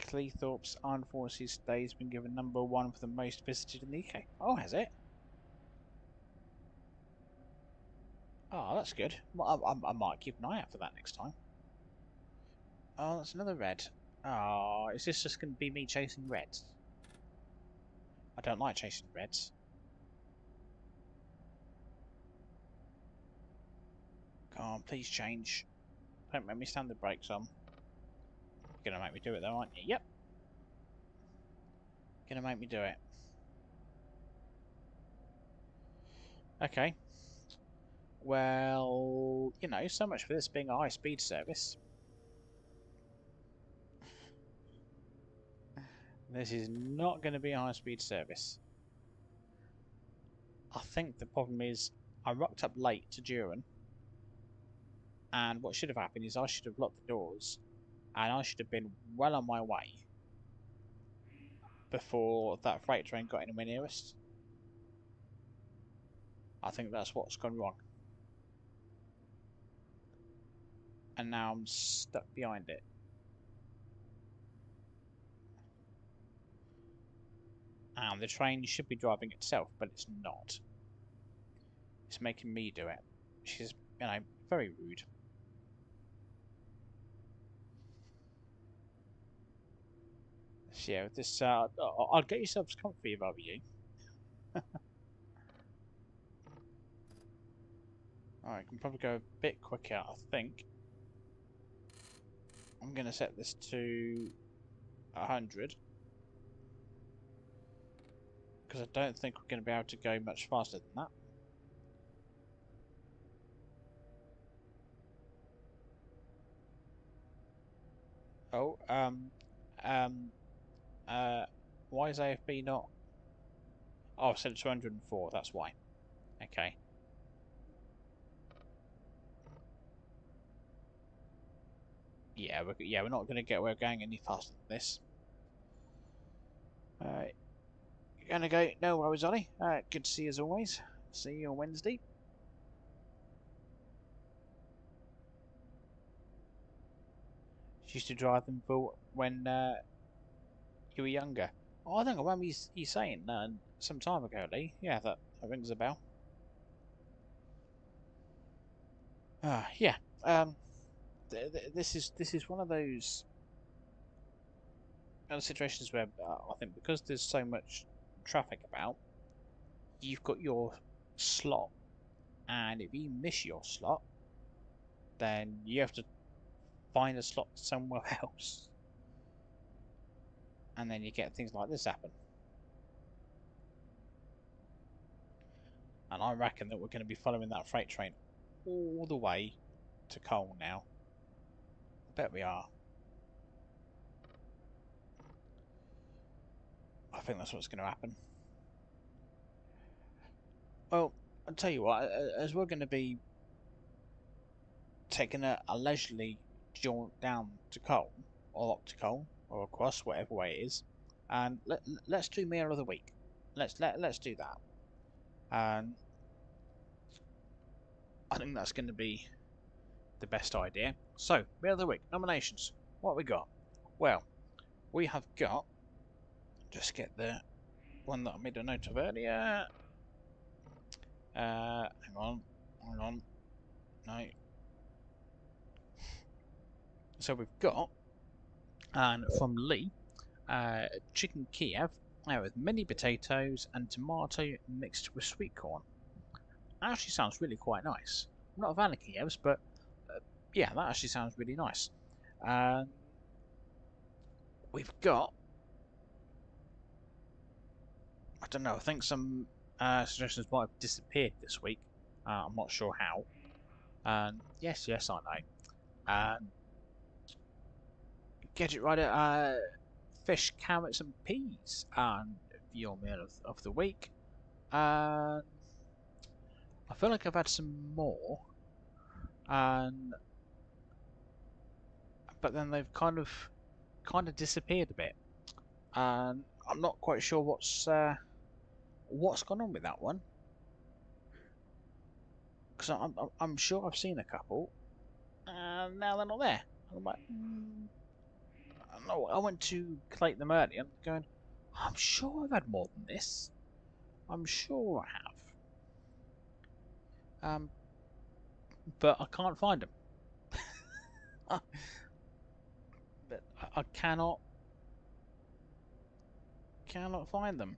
Cleethorpes Armed Forces Day has been given #1 for the most visited in the UK. Oh, has it? Oh, that's good. I might keep an eye out for that next time. Oh, that's another red. Oh, is this just going to be me chasing reds? I don't like chasing reds. Come on, please change. Don't make me stand the brakes on. You're going to make me do it though, aren't you? Yep. Going to make me do it. Okay. Well, you know, so much for this being a high-speed service. This is not going to be a high-speed service. I think the problem is I rocked up late to Durin, and what should have happened is I should have locked the doors, and I should have been well on my way before that freight train got anywhere near us. I think that's what's gone wrong. And now I'm stuck behind it. And the train should be driving itself, but it's not. It's making me do it, which is, you know, very rude. So yeah, this I'll get yourselves comfy if I were you. Alright, I can probably go a bit quicker, I think. I'm going to set this to 100. Because I don't think we're going to be able to go much faster than that. Oh, why is AFB not Oh, I said 204. That's why. Okay. Yeah, we're not going to get where we're going any faster than this. Gonna go. No worries, Ollie. Good to see you as always. See you on Wednesday. Used to drive them for when you were younger. Oh, I think I remember you saying some time ago, Lee. Yeah, that rings a bell. Yeah. This is one of those situations where I think because there's so much traffic about, you've got your slot, and if you miss your slot, then you have to find a slot somewhere else, and then you get things like this happen. And I reckon that we're going to be following that freight train all the way to Koln now. I bet we are. I think that's what's going to happen. Well, I'll tell you what, as we're going to be taking a leisurely jaunt down to Koln, or up to Koln, or across, whatever way it is, and let's do meal of the week. Let's do that. And I think that's going to be the best idea. So, meal of the week, nominations. What have we got? Well, we have got, just get the one that I made a note of earlier. Hang on. No. So we've got, and from Lee, chicken Kiev with mini potatoes and tomato mixed with sweet corn. Actually sounds really quite nice. I'm not a fan of Kievs, but yeah, that actually sounds really nice. We've got, I don't know, I think some suggestions might have disappeared this week. I'm not sure how. Yes, I know. Get it right at fish, carrots, and peas, and your meal of the week. And I feel like I've had some more, and but then they've kind of disappeared a bit, and I'm not quite sure what's gone on with that one. Because I'm sure I've seen a couple, and now they're not there. And I'm like, no, I went to collect them earlier, and going, I'm sure I've had more than this. I'm sure I have. But I can't find them. But I cannot find them.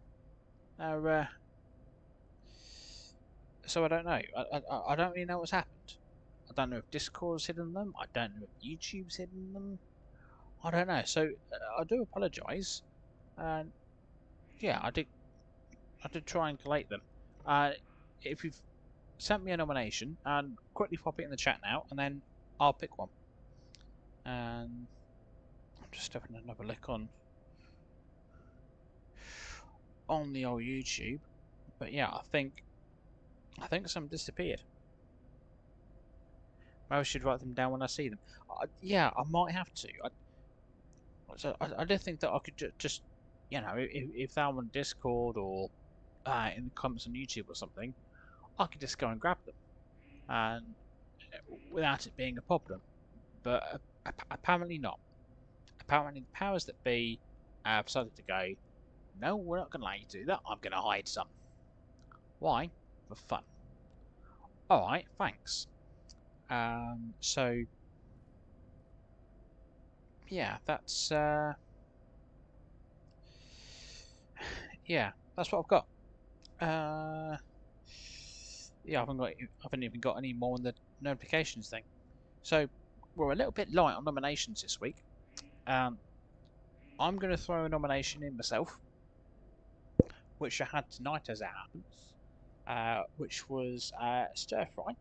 Now, so I don't know. I don't really know what's happened. I don't know if Discord's hidden them. I don't know if YouTube's hidden them. I don't know. So I do apologise. And yeah, I did try and collate them. If you've sent me a nomination, and quickly pop it in the chat now, and then I'll pick one. And I'm just having another look on the old YouTube. But yeah, I think some disappeared. Maybe I should write them down when I see them. Yeah, I might have to. I did think that I could just, you know, if they're on Discord or in the comments on YouTube or something, I could just go and grab them, and without it being a problem. But apparently not. Apparently the powers that be decided to go, no, we're not going to let you do that. I'm going to hide some. Why? For fun. Alright, thanks. So, yeah, that's, yeah, that's what I've got. Yeah, I haven't even got any more on the notifications thing. So, we're a little bit light on nominations this week. I'm going to throw a nomination in myself, which I had tonight as it happens, which was stir fry.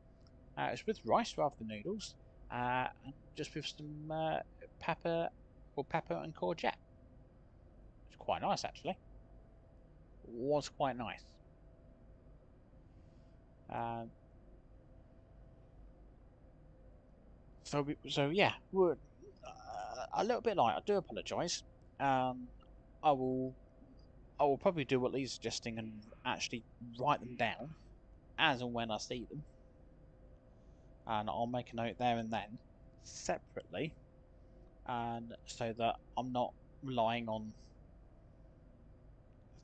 It's with rice rather than noodles, and just with some pepper and courgette. It's quite nice actually. was quite nice. So yeah, we're a little bit light. I do apologise. Um, I will probably do what Lee's suggesting and actually write them down as and when I see them, and I'll make a note there and then separately, and so that I'm not relying on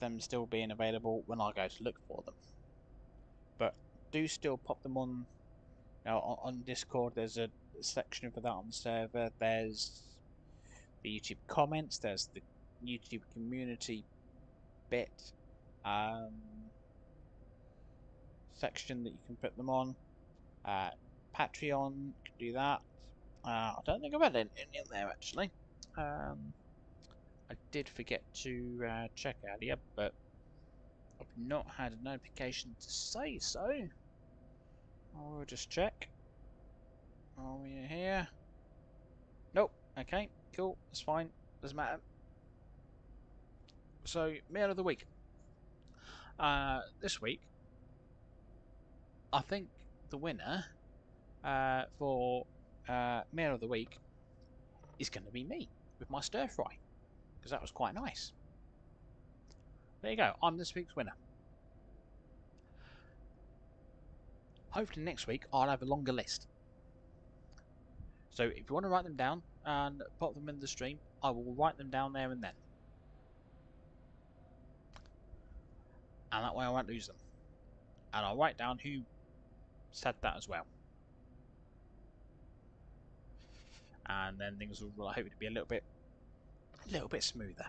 them still being available when I go to look for them. But do still pop them on. Now on Discord, there's a section for that on the server. There's the YouTube comments. There's the YouTube community bit section that you can put them on. Patreon can do that. I don't think I've had any in there actually. I did forget to check earlier, but I've not had a notification to say so. I'll just check. Are we here? Nope. Okay, cool. That's fine. Doesn't matter. So, meal of the week. This week, I think the winner for meal of the week is going to be me with my stir fry, because that was quite nice. There you go. I'm this week's winner. Hopefully next week I'll have a longer list. So if you want to write them down and pop them in the stream, I will write them down there and then. And that way I won't lose them. And I'll write down who said that as well. And then things will hopefully be a little bit smoother.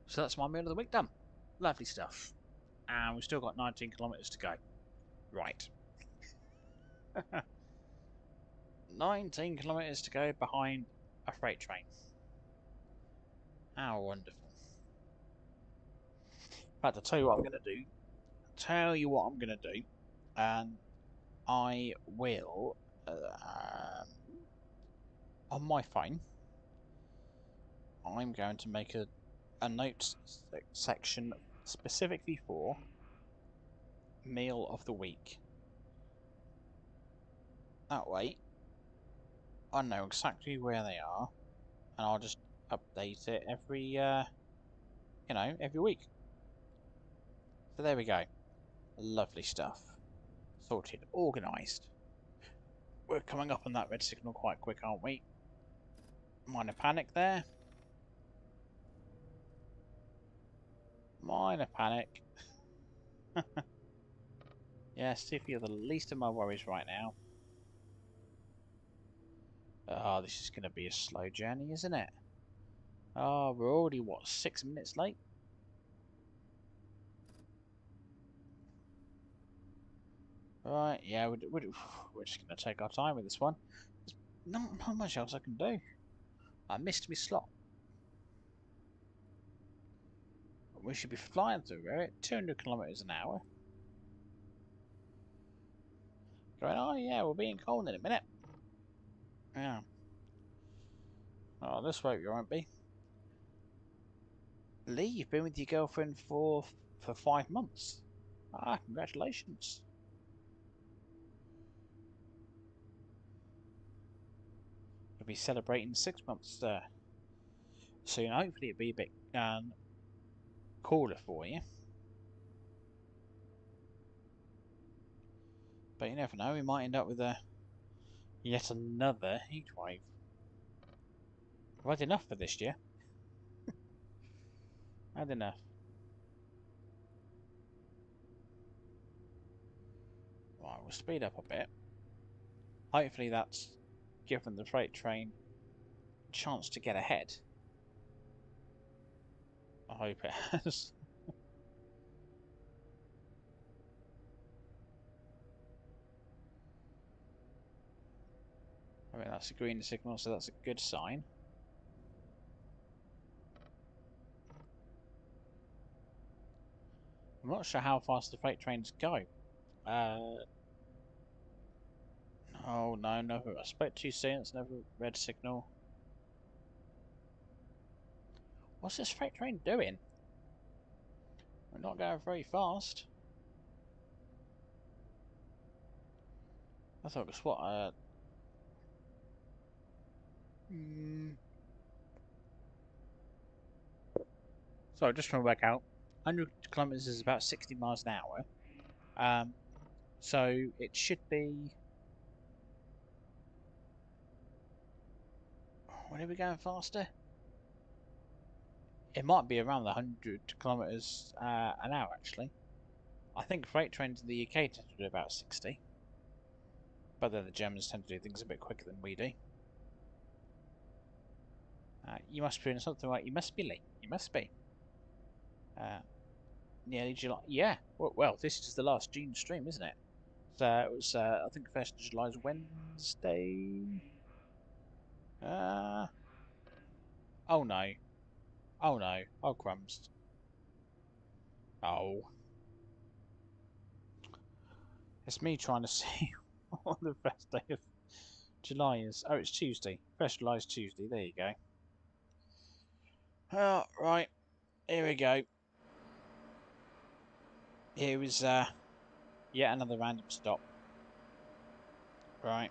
So that's my meal of the week done. Lovely stuff. And we've still got 19 kilometres to go. Right. 19 kilometres to go behind a freight train. How wonderful. In fact, I'll tell you what I'm going to do. And I will, on my phone, I'm going to make a notes section specifically for meal of the week. That way, I know exactly where they are, and I'll just update it every week. So there we go. Lovely stuff. Sorted, organised. We're coming up on that red signal quite quick, aren't we? Minor panic there. Minor panic. Yeah, Stiffy are the least of my worries right now. Oh, this is going to be a slow journey, isn't it? Oh, we're already, what, 6 minutes late? Right, yeah, we're just going to take our time with this one. There's not much else I can do. I missed my slot. We should be flying through here at 200 kilometers an hour. Going, oh yeah, we'll be in Koln in a minute. Yeah. Oh, this way you won't be. Lee, you've been with your girlfriend for 5 months. Ah, congratulations. We'll be celebrating 6 months soon. Hopefully it'll be a bit cooler for you. But you never know, we might end up with yet another heatwave. I've had enough for this year. Had enough. Right, we'll speed up a bit. Hopefully that's given the freight train a chance to get ahead. I hope it has. I mean, that's a green signal, so that's a good sign. I'm not sure how fast the freight trains go. Oh no, no, I spoke too soon. It's never red signal. What's this freight train doing? We're not going very fast. I thought it was what, So just trying to work out. 100 kilometers is about 60 miles an hour. So it should be. When are we going faster? It might be around the 100 kilometers an hour actually. I think freight trains in the UK tend to do about 60. But then the Germans tend to do things a bit quicker than we do. You must be doing something right. You must be late. You must be. Nearly July. Yeah. Well, this is the last June stream, isn't it? So it was. I think 1st of July is Wednesday. Oh no. Oh no. Oh crumbs. Oh. It's me trying to see what the first day of July is. Oh, it's Tuesday. 1st of July is Tuesday. There you go. Oh, right. Here we go. Here is yet another random stop. Right.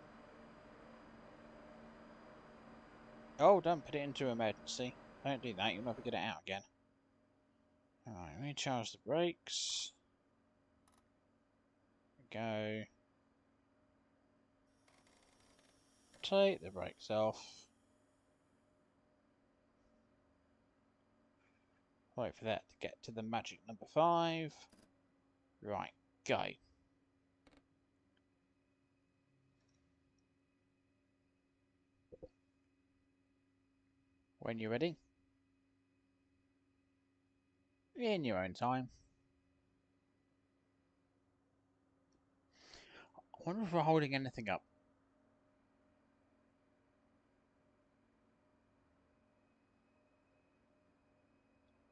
Oh, don't put it into emergency. Don't do that. You'll never get it out again. Alright, recharge the brakes. Go. Take the brakes off. Wait for that to get to the magic number 5. Right, go. When you're ready. In your own time. I wonder if we're holding anything up.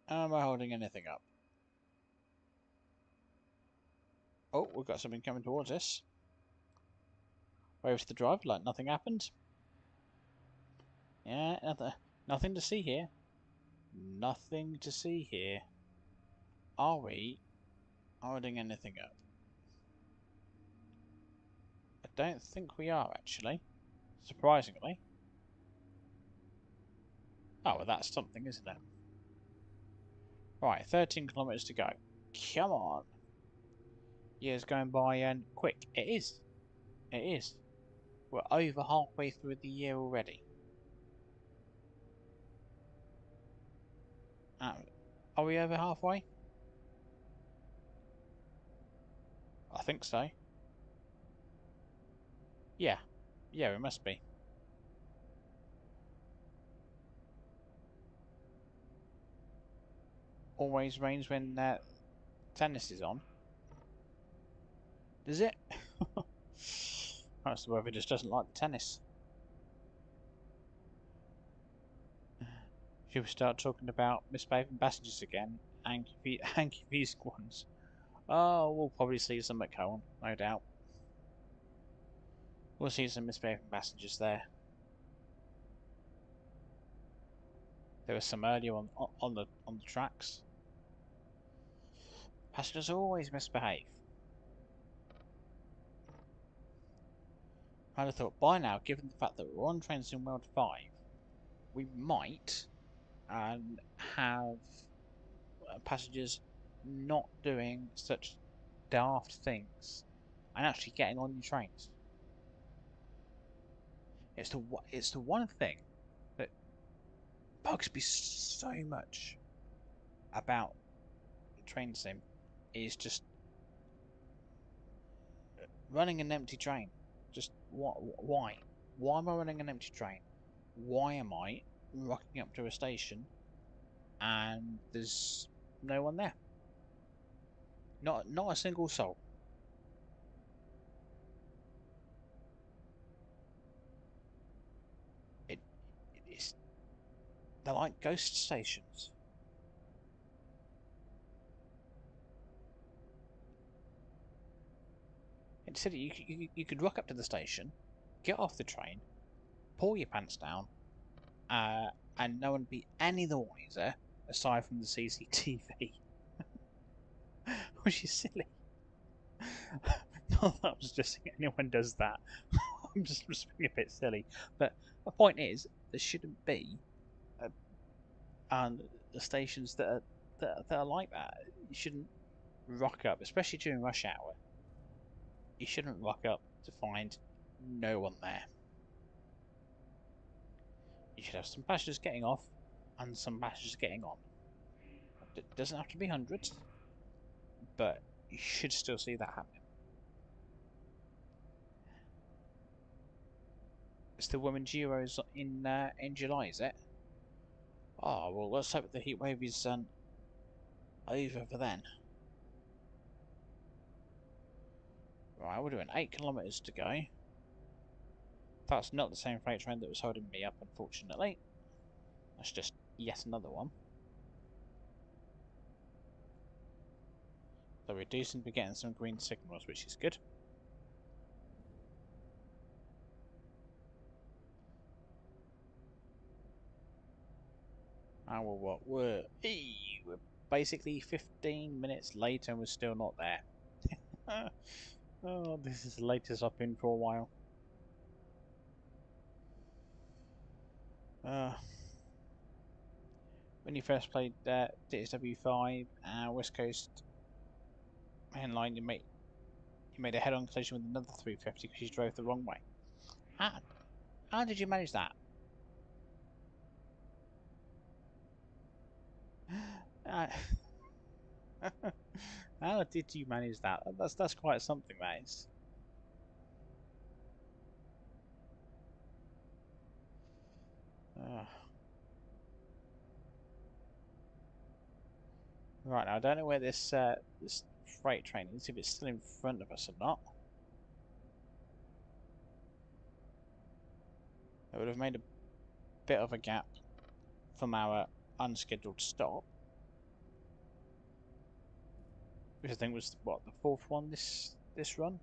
Am I holding anything up? Oh, we've got something coming towards us. Wave to the driver like nothing happened. Yeah, nothing to see here. Nothing to see here. Are we holding anything up? I don't think we are, actually. Surprisingly. Oh, well, that's something, isn't it? Right, 13 kilometres to go. Come on. Year's going by and quick. It is. It is. We're over halfway through the year already. Are we over halfway? I think so. Yeah. Yeah, we must be. Always rains when tennis is on. Does it? That's the weather just doesn't like the tennis. Should we start talking about misbehaving passengers again? Hanky V squads. Oh, we'll probably see some at Koln, no doubt. We'll see some misbehaving passengers there. There was some earlier on the tracks. Passengers always misbehave. I'd have thought by now, given the fact that we're on trains in World 5, we might have passengers not doing such daft things and actually getting on your trains. It's the one thing that bugs me so much about the train sim is just running an empty train. Just why? Why am I running an empty train? Why am I rocking up to a station and there's no one there? Not a single soul. It's they're like ghost stations. Instead, you could rock up to the station, get off the train, pull your pants down, and no one be any the wiser aside from the CCTV. Which is silly. Not that I'm suggesting anyone does that. I'm just being a bit silly. But the point is, there shouldn't be the stations that are like that. You shouldn't rock up, especially during rush hour. You shouldn't rock up to find no one there. You should have some passengers getting off and some passengers getting on. It doesn't have to be hundreds, but you should still see that happening. It's the women's Euros in July, is it? Oh well, let's hope the heat wave is over for then. Right, we're doing 8 kilometres to go. That's not the same freight train that was holding me up, unfortunately. That's just yet another one. So we do seem to be getting some green signals, which is good. And we're basically 15 minutes late and we're still not there. Oh, this is the latest I've been for a while. When you first played DSW5 West Coast mainline, you made a head-on collision with another 350 because you drove the wrong way. How did you manage that? How did you manage that? That's quite something, that is. Right, now I don't know where this this freight train is, if it's still in front of us or not. It would have made a bit of a gap from our unscheduled stop. Which I think was, what, the 4th one this run?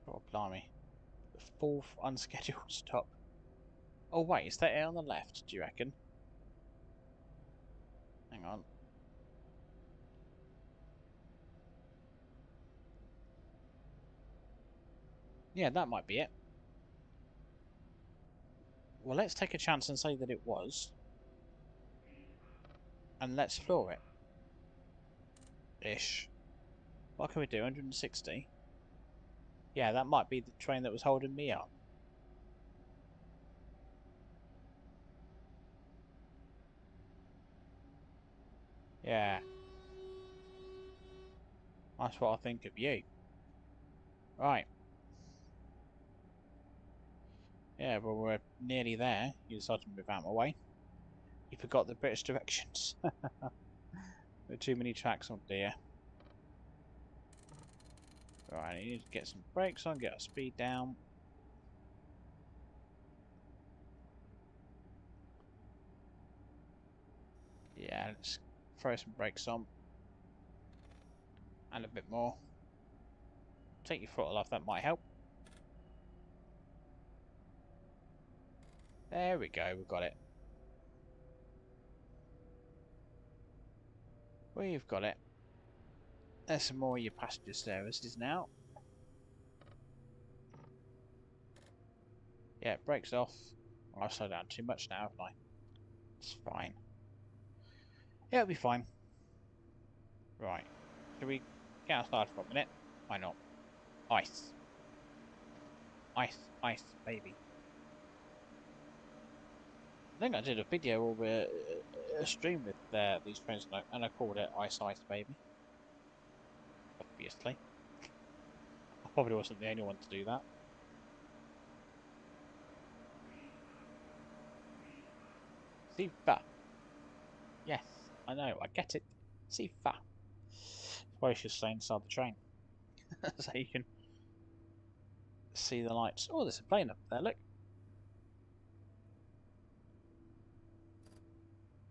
Oh, blimey. The 4th unscheduled stop. Oh wait, is that it on the left, do you reckon? Hang on. Yeah, that might be it. Well, let's take a chance and say that it was. And let's floor it. Ish. What can we do? 160? Yeah, that might be the train that was holding me up. Yeah. That's what I think of you. Right. Yeah, well, we're nearly there. You decided to move out of my way. You forgot the British directions. There are too many tracks, oh dear. Right, I need to get some brakes on, get our speed down. Yeah, let's throw some brakes on. And a bit more. Take your throttle off, that might help. There we go, we've got it. We've got it. There's some more of your passenger services now. Yeah, brakes off. Oh, I've slowed down too much now, haven't I? It's fine. Yeah, it'll be fine. Right. Should we get outside for a minute? Why not? Ice. Ice, ice, baby. I think I did a video or a stream with these friends and I called it Ice Ice Baby. Obviously. I probably wasn't the only one to do that. Sifa. Yes, I know, I get it. Sifa. That's why you should stay inside the train. So you can see the lights. Oh, there's a plane up there, look.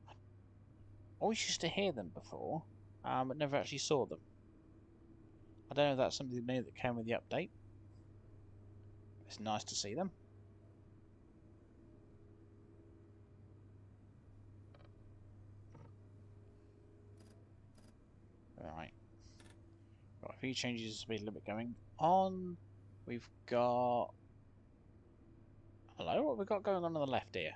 I always used to hear them before, but never actually saw them. I don't know if that's something new that came with the update. It's nice to see them. A few changes to speed limit going on. We've got... Hello, what have we got going on the left here?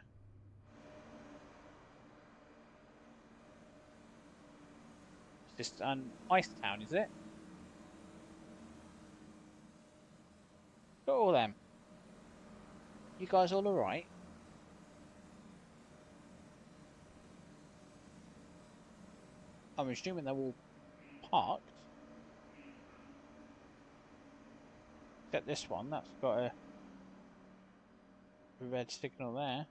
Is this an ice town, is it? Look at all them. You guys all alright? I'm assuming they're all parked. Except this one, that's got a red signal there.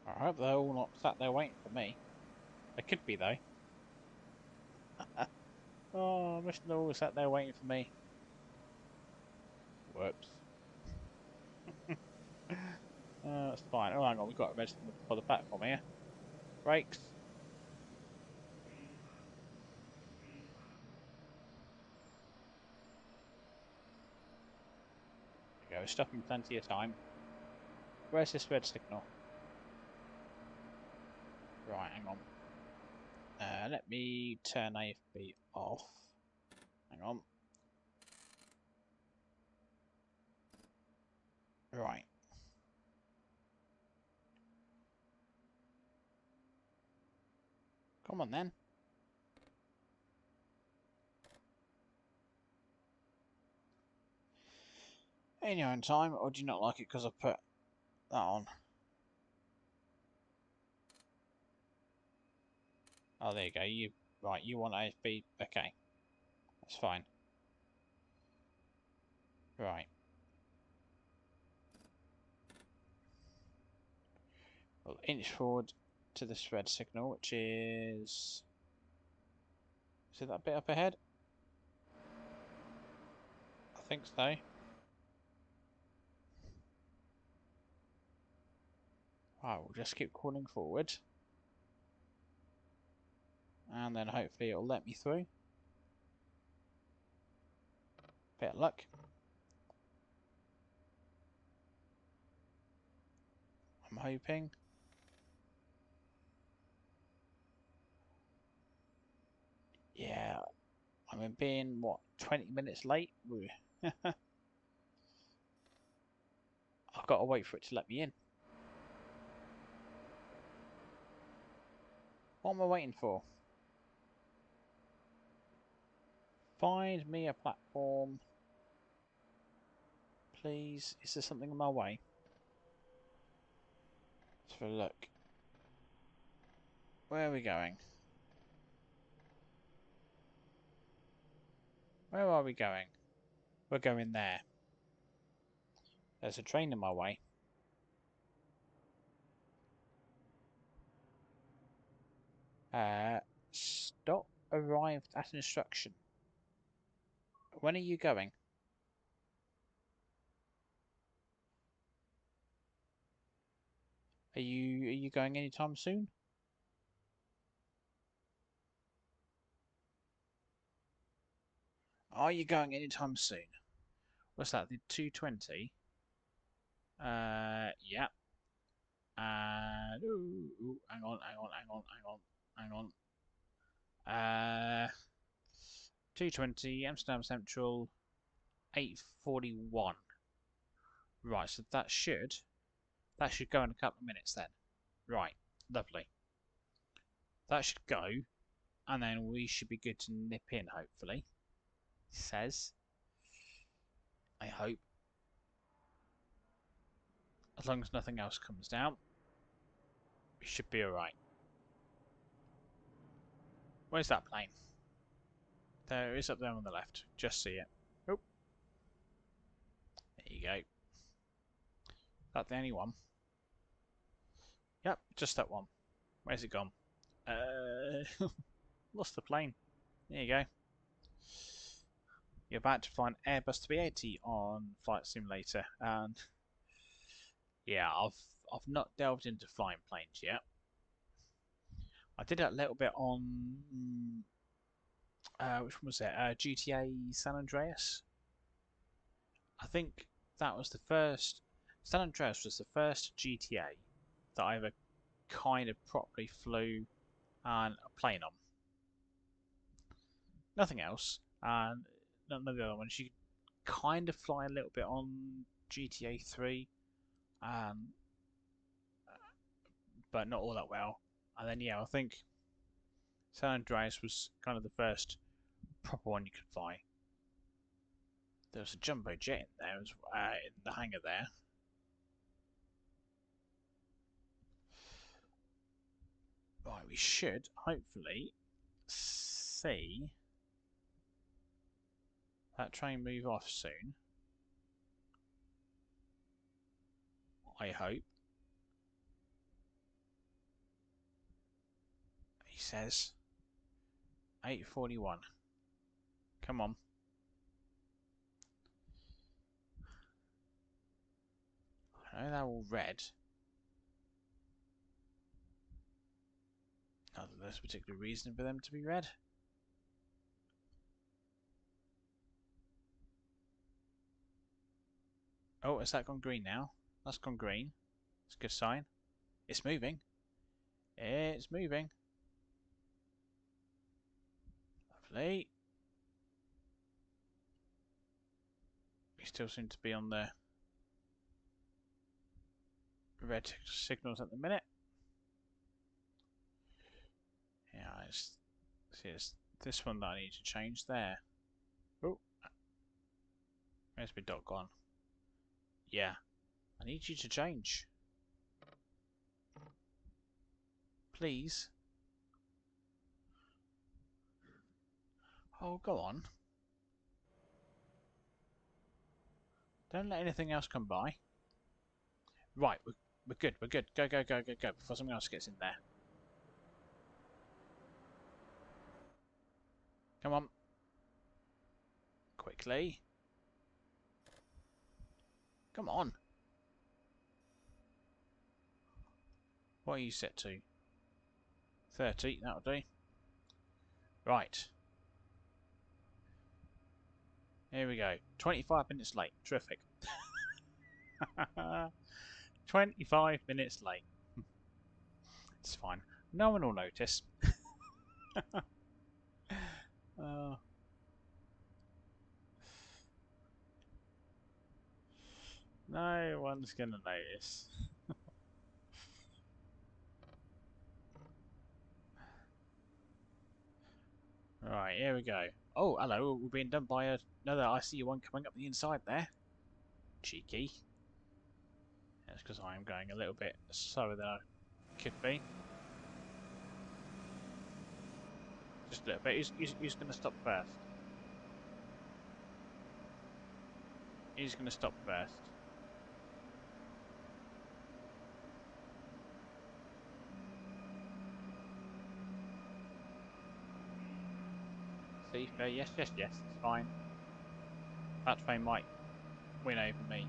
I hope they're all not sat there waiting for me. They could be though. Oh, I wish they're all sat there waiting for me. Whoops. That's fine. Oh, hang on, we've got a red signal for the platform here. Brakes. There we go, stopping plenty of time. Where's this red signal? Right, hang on. Let me turn AFB off. Hang on. Right. Come on then. In your own time, or do you not like it because I put that on? Oh, there you go. You want AFB? Okay, that's fine. Right. We'll inch forward to this red signal, which is... Is it that bit up ahead? I think so. Right, we'll just keep crawling forward. And then hopefully it'll let me through. Bit of luck. I'm hoping. Yeah, I mean, being, what, 20 minutes late? I've got to wait for it to let me in. What am I waiting for? Find me a platform. Please. Is there something in my way? Let's have a look. Where are we going? Where are we going? We're going there. There's a train in my way. Stop arrived at instruction. When are you going? Are you going anytime soon? Are you going anytime soon? What's that? The 220? Yeah. And hang on. 220 Amsterdam Central, 8:41. Right, so that should go in a couple of minutes then. Right, lovely. That should go, and then we should be good to nip in, hopefully. Says. I hope. As long as nothing else comes down, we should be alright. Where's that plane? There it is up there on the left. Just see it. Oh. There you go. That the only one? Yep, just that one. Where's it gone? Lost the plane. There you go. You're about to find Airbus 380 on Flight Simulator, and yeah, I've not delved into flying planes yet. I did a little bit on which one was it? GTA San Andreas. I think that was the first. San Andreas was the first GTA that I ever kind of properly flew and a plane on. Nothing else. And none of the other ones. You could kind of fly a little bit on GTA 3, but not all that well. And then yeah, I think San Andreas was kind of the first proper one you could fly. There was a jumbo jet in there, in the hangar there. Right, we should hopefully see that train move off soon. I hope. He says 8:41. Come on. I know they're all red. Not that there's a particular reason for them to be red. Oh, has that gone green now? That's gone green. It's a good sign. It's moving. It's moving. Lovely. We still seem to be on the red signals at the minute. Yeah, it's this one that I need to change there. Oh, where's my dot gone? Yeah, I need you to change. Please. Oh, go on. Don't let anything else come by. Right, we're good, we're good. Go, go, go, go, go, before something else gets in there. Come on. Quickly. Come on. What are you set to? 30, that'll do. Right. Here we go. 25 minutes late. Terrific. 25 minutes late. It's fine. No one will notice. uh, no one's going to notice. Right, here we go. Oh, hello. We're being done by another ICE1 coming up the inside there. Cheeky. That's because I am going a little bit slower than I could be. Just a little bit. Who's going to stop first? Who's going to stop first? See, fair. Yes, yes, yes. It's fine. That train might win over me.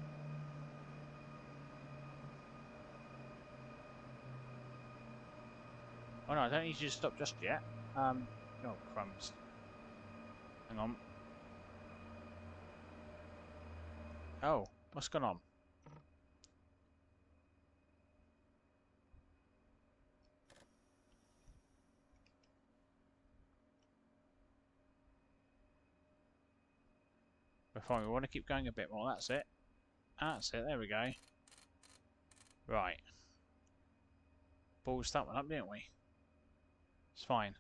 Oh no, I don't need you to stop just yet. Oh, crumbs. Hang on. Oh, what's going on? We're fine. We want to keep going a bit more. That's it. That's it. There we go. Right. Balls that one up, didn't we? It's fine.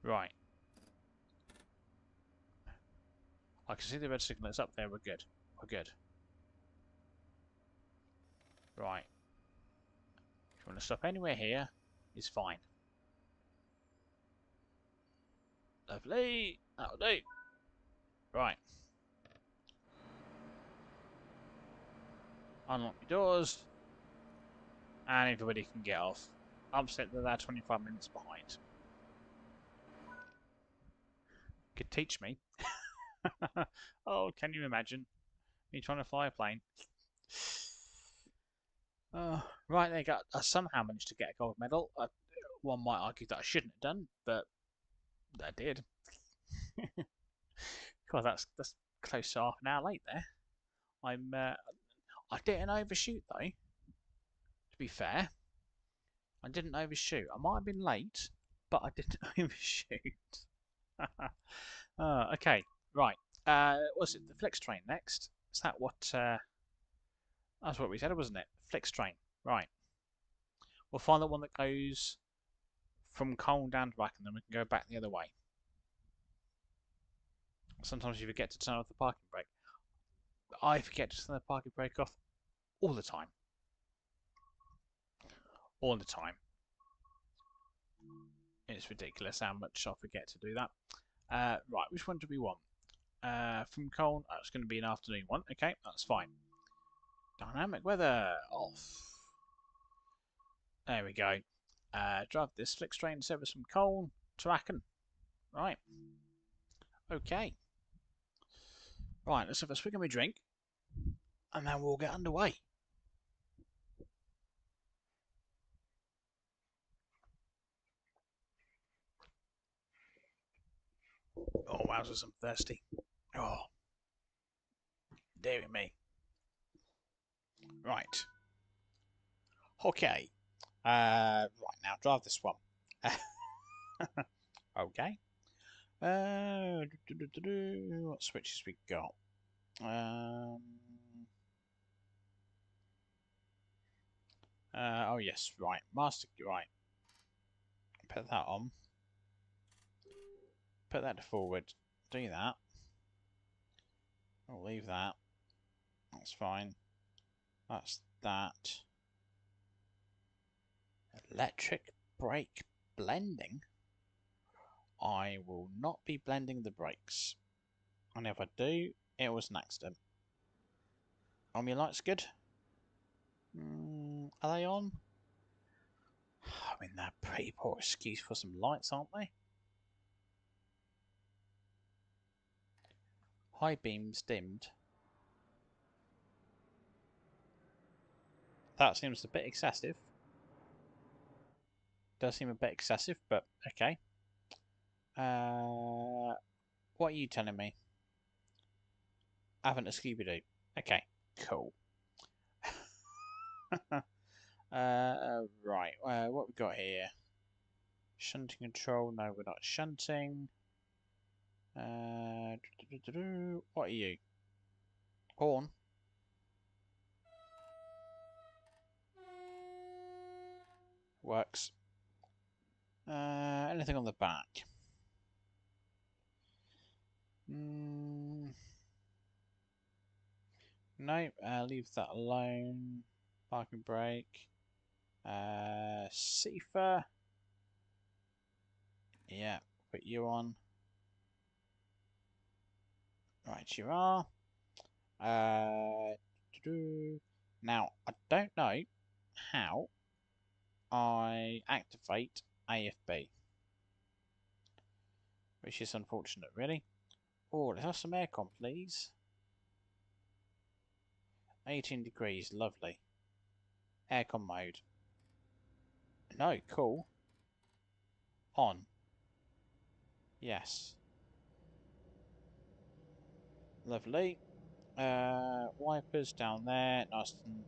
Right. I can see the red signal. It's up there. We're good. We're good. Right. If you want to stop anywhere here, it's fine. Lovely. That'll do. Right. Unlock your doors. And everybody can get off. Upset that they're 25 minutes behind. Could teach me. Oh, can you imagine me trying to fly a plane? Right, there you go. I somehow managed to get a gold medal. One might argue that I shouldn't have done, but I did. God, that's close to half an hour late there. I didn't overshoot though. To be fair, I didn't overshoot. I might have been late, but I didn't overshoot. Okay, right. Was it the Flixtrain next? Is that what? That's what we said, wasn't it? Flixtrain. Right. We'll find the one that goes from Koln down to Aachen, and then we can go back the other way. Sometimes you forget to turn off the parking brake. I forget to turn the parking brake off all the time. All the time. It's ridiculous how much I forget to do that. Right, which one do we want? From Koln, it's going to be an afternoon one. Okay, that's fine. Dynamic weather off. There we go. Drive this Flixtrain service from Koln to Aachen. Right. Okay. Right, let's have a swig of my drink, and then we'll get underway. Oh, wowzers, I'm thirsty. Oh, dearie me. Right. Okay. Right, now drive this one. Okay. What switches we got? Oh yes, right. Master, right. Put that on. Put that to forward. Do that. I'll leave that. That's fine. That's that. Electric brake blending. I will not be blending the brakes. And if I do, it was an accident. Your lights good? Are they on? I mean, they're a pretty poor excuse for some lights, aren't they? High beams dimmed. That seems a bit excessive. Does seem a bit excessive, but okay. What are you telling me? Haven't a Scooby-Doo. Okay, cool. Right, what we got here? Shunting control, no we're not shunting. What are you? Horn? Works. Anything on the back? No, leave that alone. Parking brake. Cipher. Yeah, put you on. Right, you are. Now, I don't know how I activate AFB, which is unfortunate, really. Oh, let's have some aircon, please. 18 degrees, lovely. Aircon mode. No, cool. On. Yes. Lovely. Wipers down there, nice and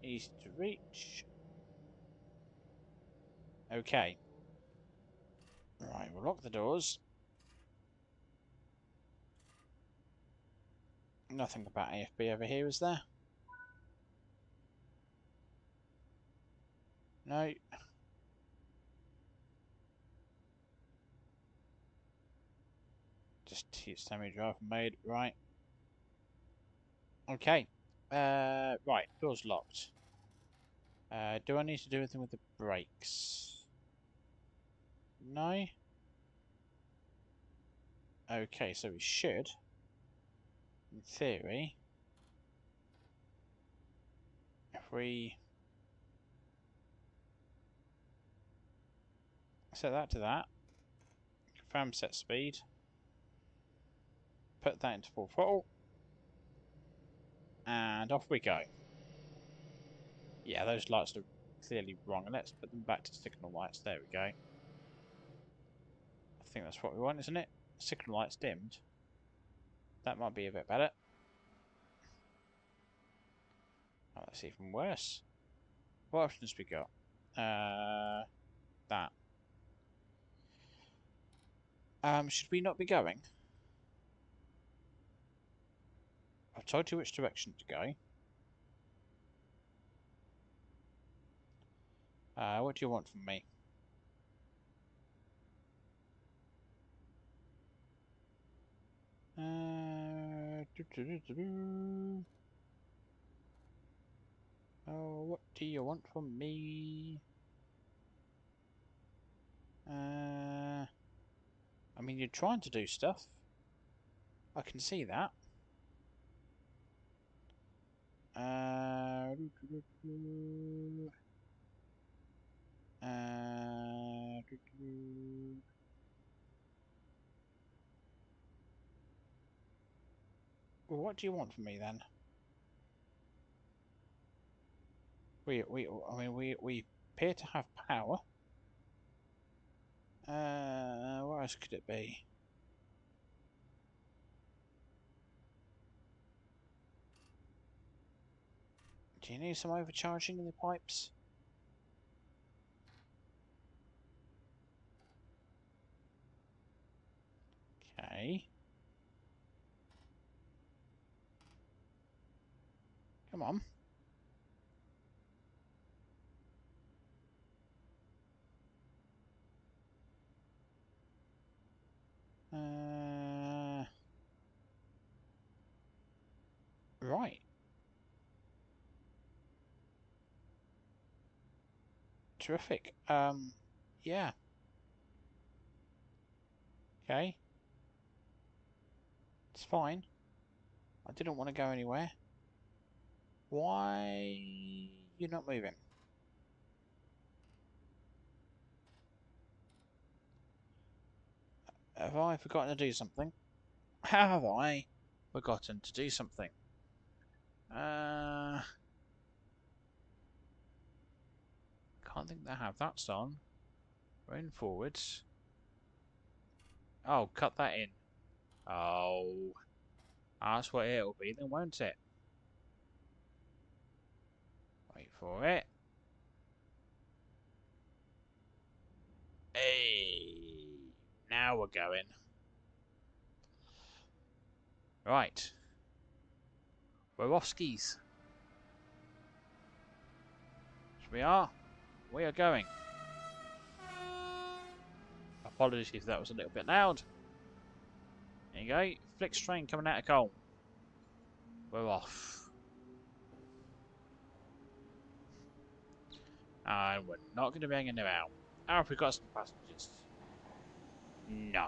easy to reach. Okay. Right, we'll lock the doors. Nothing about AFB over here, is there? No. Just semi-driver mode, right. Okay. Right, door's locked. Do I need to do anything with the brakes? No? Okay, so we should, in theory, if we set that to that, confirm set speed, put that into full throttle, and off we go. Yeah, those lights are clearly wrong, and let's put them back to signal lights. There we go. I think that's what we want, isn't it? Signal lights dimmed. That might be a bit better. Oh, that's even worse. What options we got? That. Should we not be going? I've told you which direction to go. What do you want from me? Oh, what do you want from me? I mean, you're trying to do stuff. I can see that. Uh, well, what do you want from me then? We appear to have power. What else could it be? Do you need some overcharging in the pipes? Okay. Come on. Right. Terrific. Yeah. Okay. It's fine. I didn't want to go anywhere. Why you not moving? Have I forgotten to do something? Have I forgotten to do something? Can't think they have. That's on. Going forwards. Oh, cut that in. Oh, that's what it'll be then, won't it? Wait for it. Hey, now we're going. Right. We're off skis. We are. We are going. Apologies if that was a little bit loud. There you go. Flixtrain coming out of Koln. We're off. And we're not going to be hanging about. Have we got some passengers? No.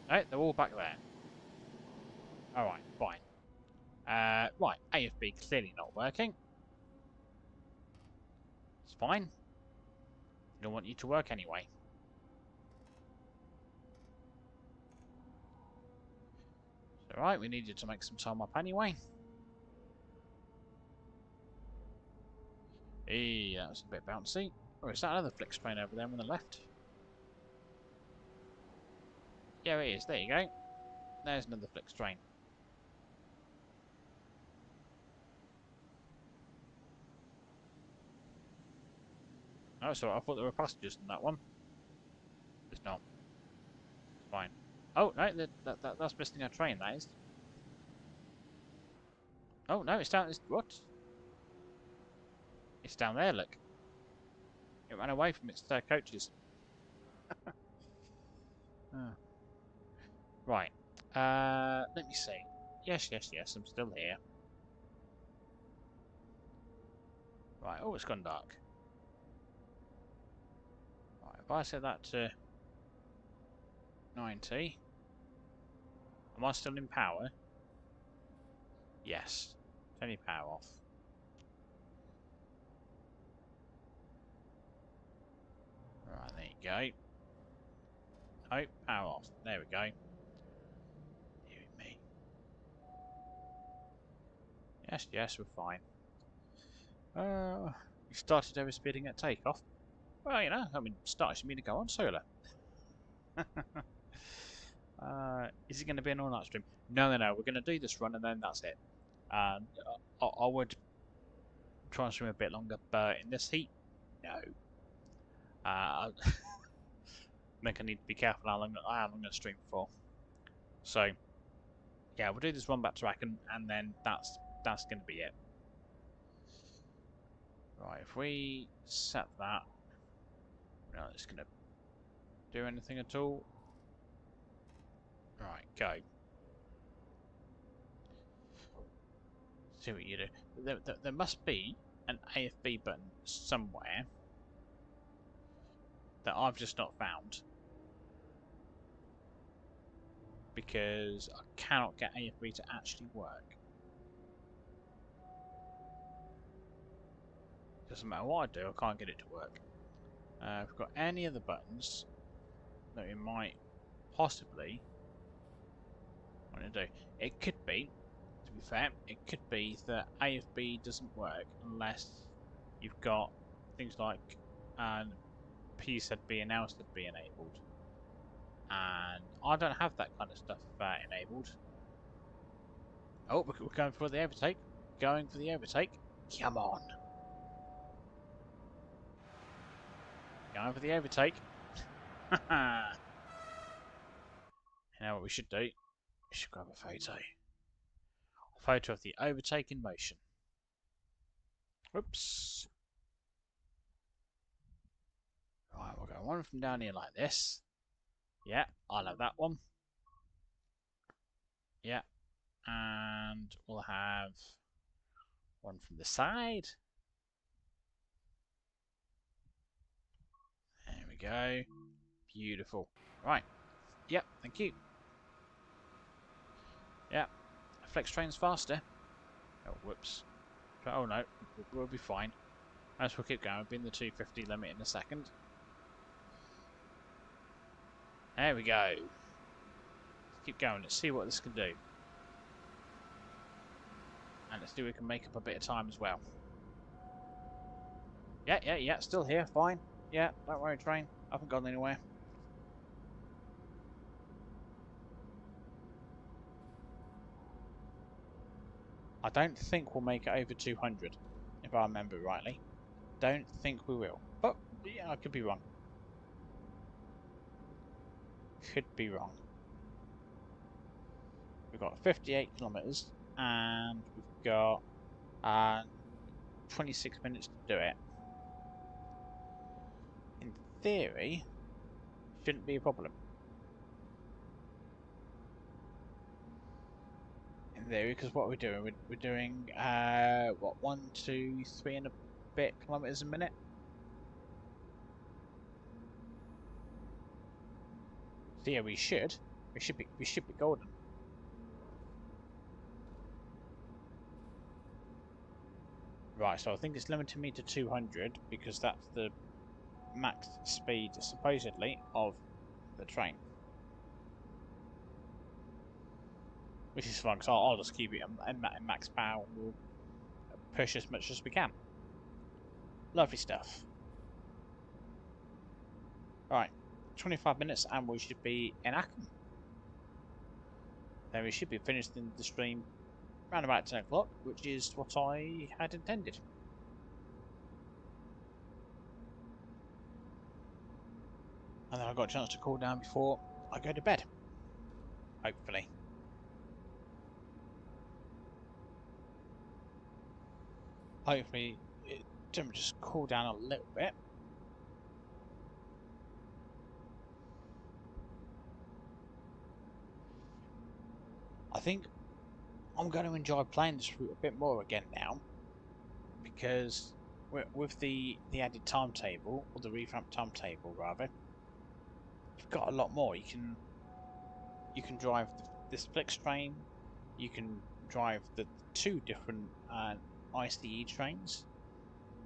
No, they're all back there. Alright, fine. Right, AFB clearly not working. It's fine. I don't want you to work anyway. It's alright, we needed to make some time up anyway. Hey, that was a bit bouncy. Or is that another Flixtrain over there on the left? Yeah, it is. There you go. There's another Flixtrain. Oh, sorry, I thought there were passengers in that one. It's not. It's fine. Oh, no, that's missing a train, that is. Oh, no, it's down... what? It's down there, look. It ran away from its coaches. Oh. Right. Let me see. Yes, I'm still here. Right, oh, it's gone dark. Right, if I set that to 90... Am I still in power? Yes. Turn your power off. Right, there you go. Oh, power off. There we go. Dear me. Yes, we're fine. We started overspeeding at takeoff. Well, you know, I mean, starting me to go on solar. Is it going to be an all-night stream? No, no, no. We're going to do this run and then that's it. I would try and stream a bit longer, but in this heat, no. I think I need to be careful how long I'm going to stream for. So, yeah, we'll do this run back to Aachen, and then that's going to be it. Right, if we set that, we're not just going to do anything at all. Right, go. See what you do. There must be an AFB button somewhere that I've just not found, because I cannot get AFB to actually work. Doesn't matter what I do, I can't get it to work. If we've got any other buttons that we might possibly want to do. It could be, to be fair, it could be that AFB doesn't work unless you've got things like PZB and LZB enabled. And I don't have that kind of stuff enabled. Oh, we're going for the overtake. Going for the overtake. Come on. Going for the overtake. You know what we should do? We should grab a photo. A photo of the overtake in motion. Whoops. Right, we'll go one from down here like this. Yeah, I'll have that one. Yeah. And we'll have one from the side. There we go. Beautiful. Right. Yep, thank you. Yeah. Flixtrain's faster. Oh, whoops. Oh no, we'll be fine. As we'll keep going, we'll be in the 250 limit in a second. There we go. Let's keep going. Let's see what this can do. And let's see if we can make up a bit of time as well. Yeah, still here, fine. Yeah, don't worry, train. I haven't gone anywhere. I don't think we'll make it over 200, if I remember rightly. Don't think we will. But, yeah, I could be wrong. Could be wrong. We've got 58 kilometres, and we've got 26 minutes to do it. In theory, shouldn't be a problem. In theory, because what we're doing, we're doing, what, 1, 2, 3 and a bit kilometres a minute? So yeah, we should be golden. Right, so I think it's limited me to 200 because that's the max speed, supposedly, of the train. Which is fun, because I'll just keep it in max power. We'll push as much as we can. Lovely stuff. Right, 25 minutes and we should be in Aachen. Then we should be finished in the stream around about 10 o'clock, which is what I had intended. And then I've got a chance to cool down before I go to bed. Hopefully. Hopefully it temperatures cool down a little bit. I think I'm going to enjoy playing this route a bit more again now, because with the added timetable, or the revamped timetable rather, you've got a lot more. You can drive this Flixtrain, you can drive the 2 different ICE trains.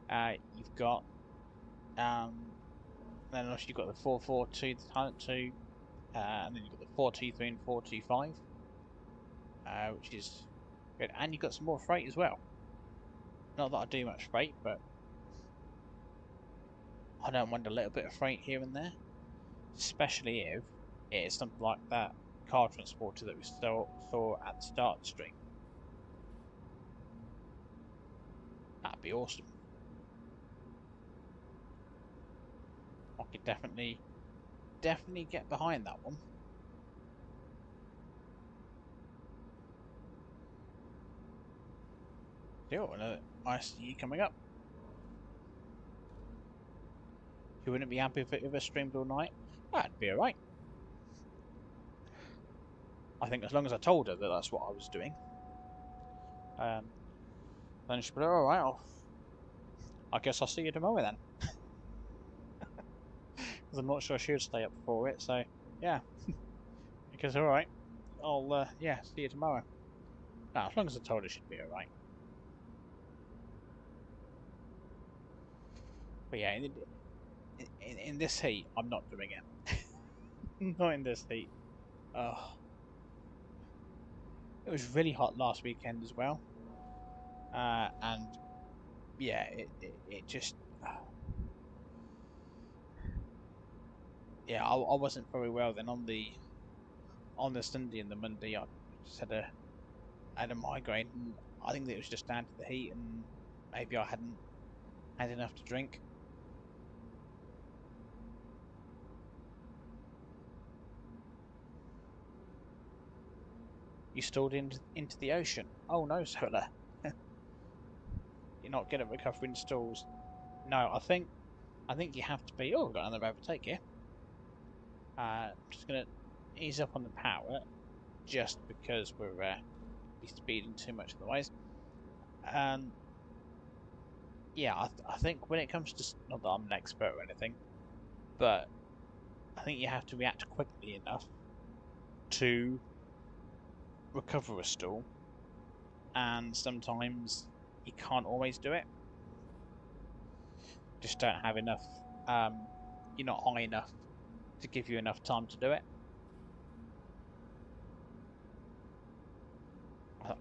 You've got then also you've got the 442, the Talent 2, and then you've got the 423 and 425. Which is good, and you've got some more freight as well. Not that I do much freight, but I don't want a little bit of freight here and there, especially if it is something like that car transporter that we saw at the start of the stream. That'd be awesome. I could definitely get behind that one. Still another ICE coming up. You wouldn't be happy if it ever streamed all night? That'd be alright. I think as long as I told her that that's what I was doing, then she'd be like, alright, I guess I'll see you tomorrow then. Because I'm not sure she would stay up for it, so yeah. Because alright, I'll yeah, see you tomorrow. Now, as long as I told her, she'd be alright. But yeah, in this heat, I'm not doing it. Not in this heat. Oh. It was really hot last weekend as well. And yeah, it just... yeah, I wasn't very well then on the Sunday and the Monday. I just had a migraine, and I think that it was just down to the heat, and maybe I hadn't had enough to drink. You stalled into the ocean. Oh no, Solar. You're not good at recovering stalls. No, I think you have to be... oh, we've got another overtake here. Just gonna ease up on the power, just because we're be speeding too much otherwise. Yeah, I think when it comes to... not that I'm an expert or anything, but I think you have to react quickly enough to recover a stall, and sometimes you can't always do it. Just don't have enough... you're not high enough to give you enough time to do it.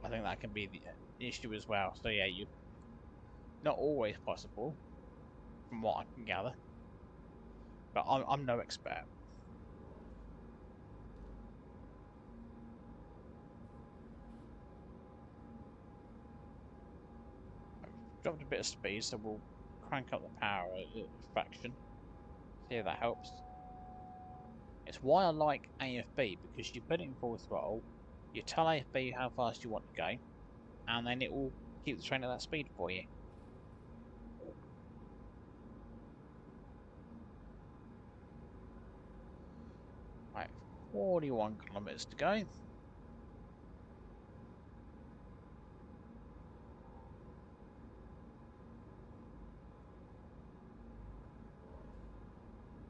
I think that can be the issue as well. So yeah, you not always possible, from what I can gather. But I'm no expert. I've dropped a bit of speed, so we'll crank up the power a fraction. See if that helps. It's why I like AFB, because you put it in full throttle, you tell AFB how fast you want to go, and then it will keep the train at that speed for you. Right, 41 kilometres to go.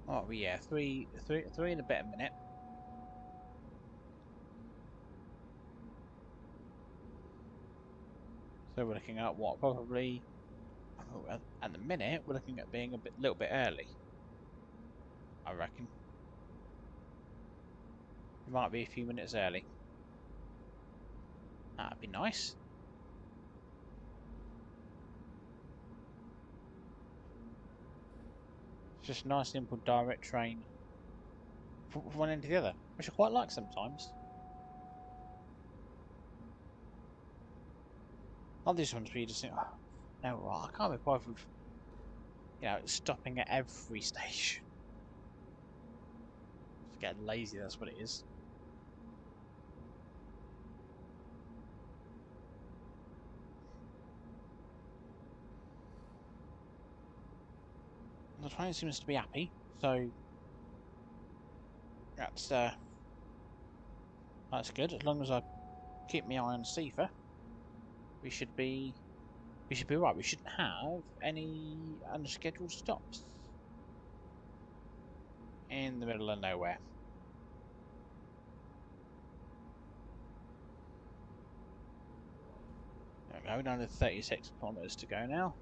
Oh yeah, three and a bit a minute. So we're looking at what, probably... oh, at the minute we're looking at being little bit early, I reckon. We might be a few minutes early. That'd be nice. It's just a nice, simple, direct train from one end to the other, which I quite like sometimes. Not these ones where you just think, oh, no, right, I can't be bothered with, stopping at every station. Just getting lazy, that's what it is. The train seems to be happy, so that's good. As long as I keep my eye on Sifa, we should be right. We shouldn't have any unscheduled stops in the middle of nowhere. There we go, down to 36 kilometres to go now.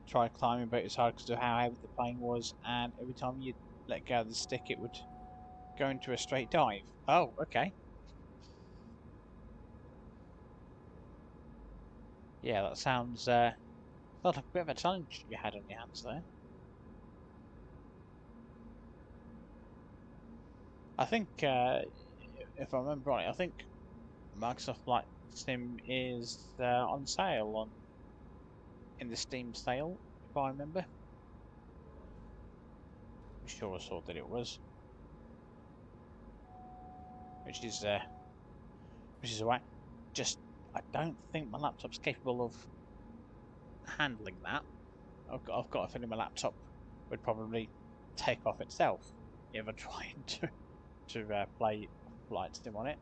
Tried climbing, but it was hard because of how heavy the plane was, and every time you let go of the stick it would go into a straight dive. Oh, okay. Yeah, that sounds like a bit of a challenge you had on your hands there. I think, if I remember right, I think Microsoft Flight Sim is on sale in the Steam sale, if I remember. I'm sure I saw that it was, which is alright. Just I don't think my laptop's capable of handling that. I've got a feeling my laptop would probably take off itself if I tried to play Flight Sim on it.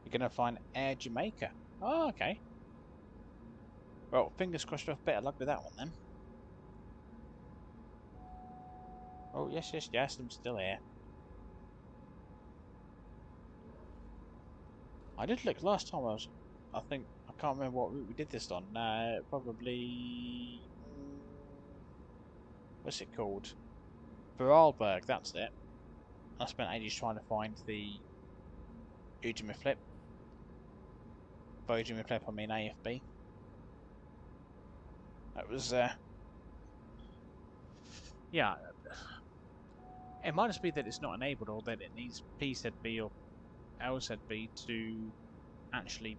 You're gonna find Air Jamaica. Oh, okay. Well, fingers crossed we'll have better luck with that one then. Oh, yes, yes, yes, I'm still here. I did look last time I think, I can't remember what route we did this on. Probably, what's it called? Vorarlberg, that's it. I spent ages trying to find the Udemy Flip. By Udemy Flip, I mean AFB. That was, yeah. It might just be that it's not enabled or that it needs PZB or LZB to actually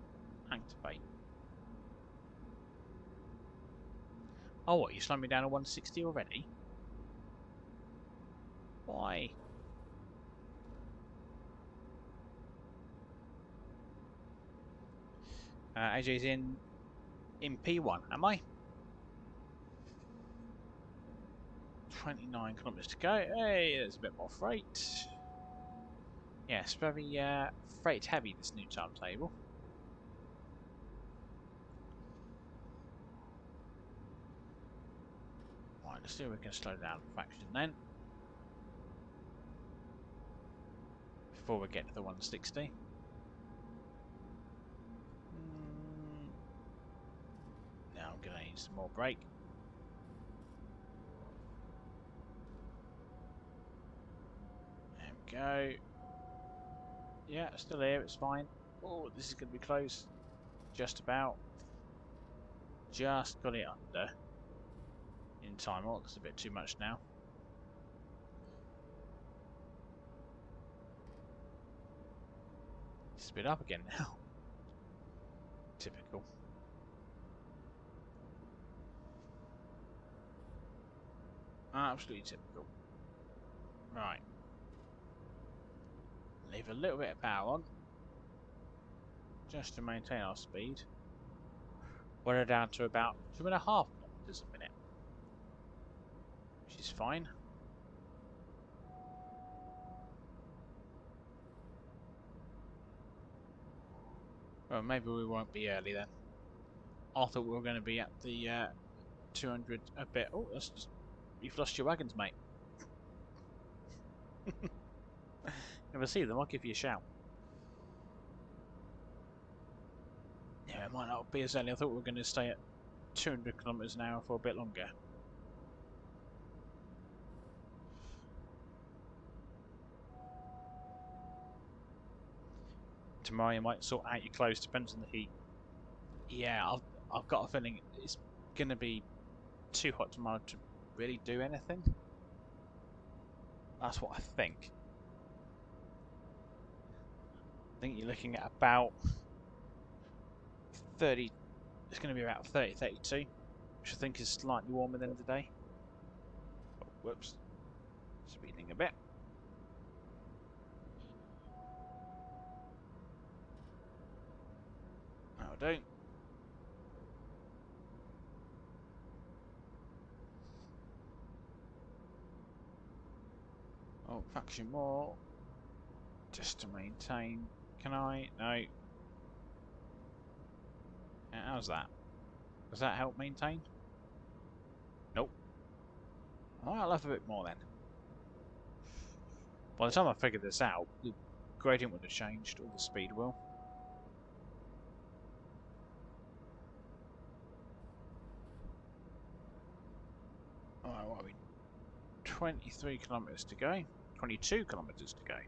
activate. Oh, what? You slowed me down to 160 already? Why? AJ's in P1, am I? 29 kilometers to go. Hey, there's a bit more freight. Yes, very freight heavy, this new timetable. Right, let's see if we can slow down a fraction then. Before we get to the 160. Now I'm going to need some more brake. There we go. Yeah, still here, it's fine. Oh, this is going to be close. Just about. Just got it under. In time. Oh, that's a bit too much now. Speed up again now. Typical. Absolutely typical. Right. Leave a little bit of power on. Just to maintain our speed. We're down to about 2.5 kilometers a minute. Which is fine. Well, maybe we won't be early then. I thought we were going to be at the 200 a bit. Oh, that's just... You've lost your wagons, mate. If I see them, I'll give you a shout. Yeah, it might not be as early. I thought we were going to stay at 200 kilometers an hour for a bit longer. Tomorrow you might sort out your clothes, depends on the heat. Yeah, I've got a feeling it's going to be too hot tomorrow to really do anything. That's what I think. I think you're looking at about 30, it's going to be about 30, 32, which I think is slightly warmer than today. Oh, whoops. Speeding a bit. No, I don't. Oh, faction more. Just to maintain. Can I? No. How's that? Does that help maintain? Nope. I'll have a bit more then. By the time I figure this out, the gradient would have changed, or the speed will. Alright, what are we? 23 kilometers to go. 22 kilometers to go.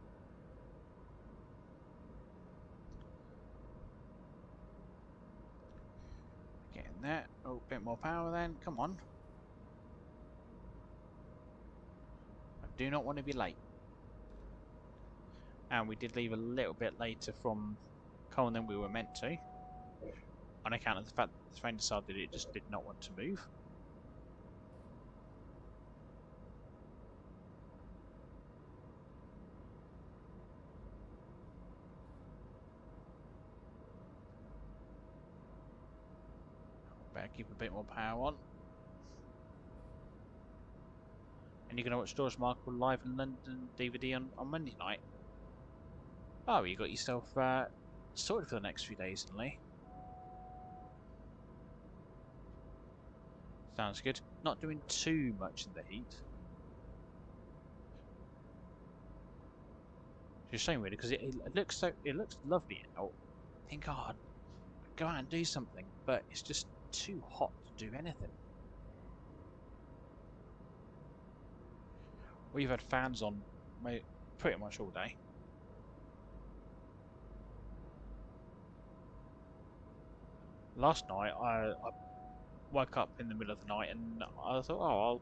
Getting there. Oh, a bit more power then. Come on. Do not want to be late. And we did leave a little bit later from Koln than we were meant to, on account of the fact that the train decided it just did not want to move. Better keep a bit more power on. And you're going to watch George Michael live in London DVD on Monday night. Oh, you got yourself sorted for the next few days, Lee. Sounds good. Not doing too much in the heat. It's a shame really, because it looks lovely out. I think, oh, I'd go out and do something, but it's just too hot to do anything. We've had fans on pretty much all day. Last night I woke up in the middle of the night and I thought, oh,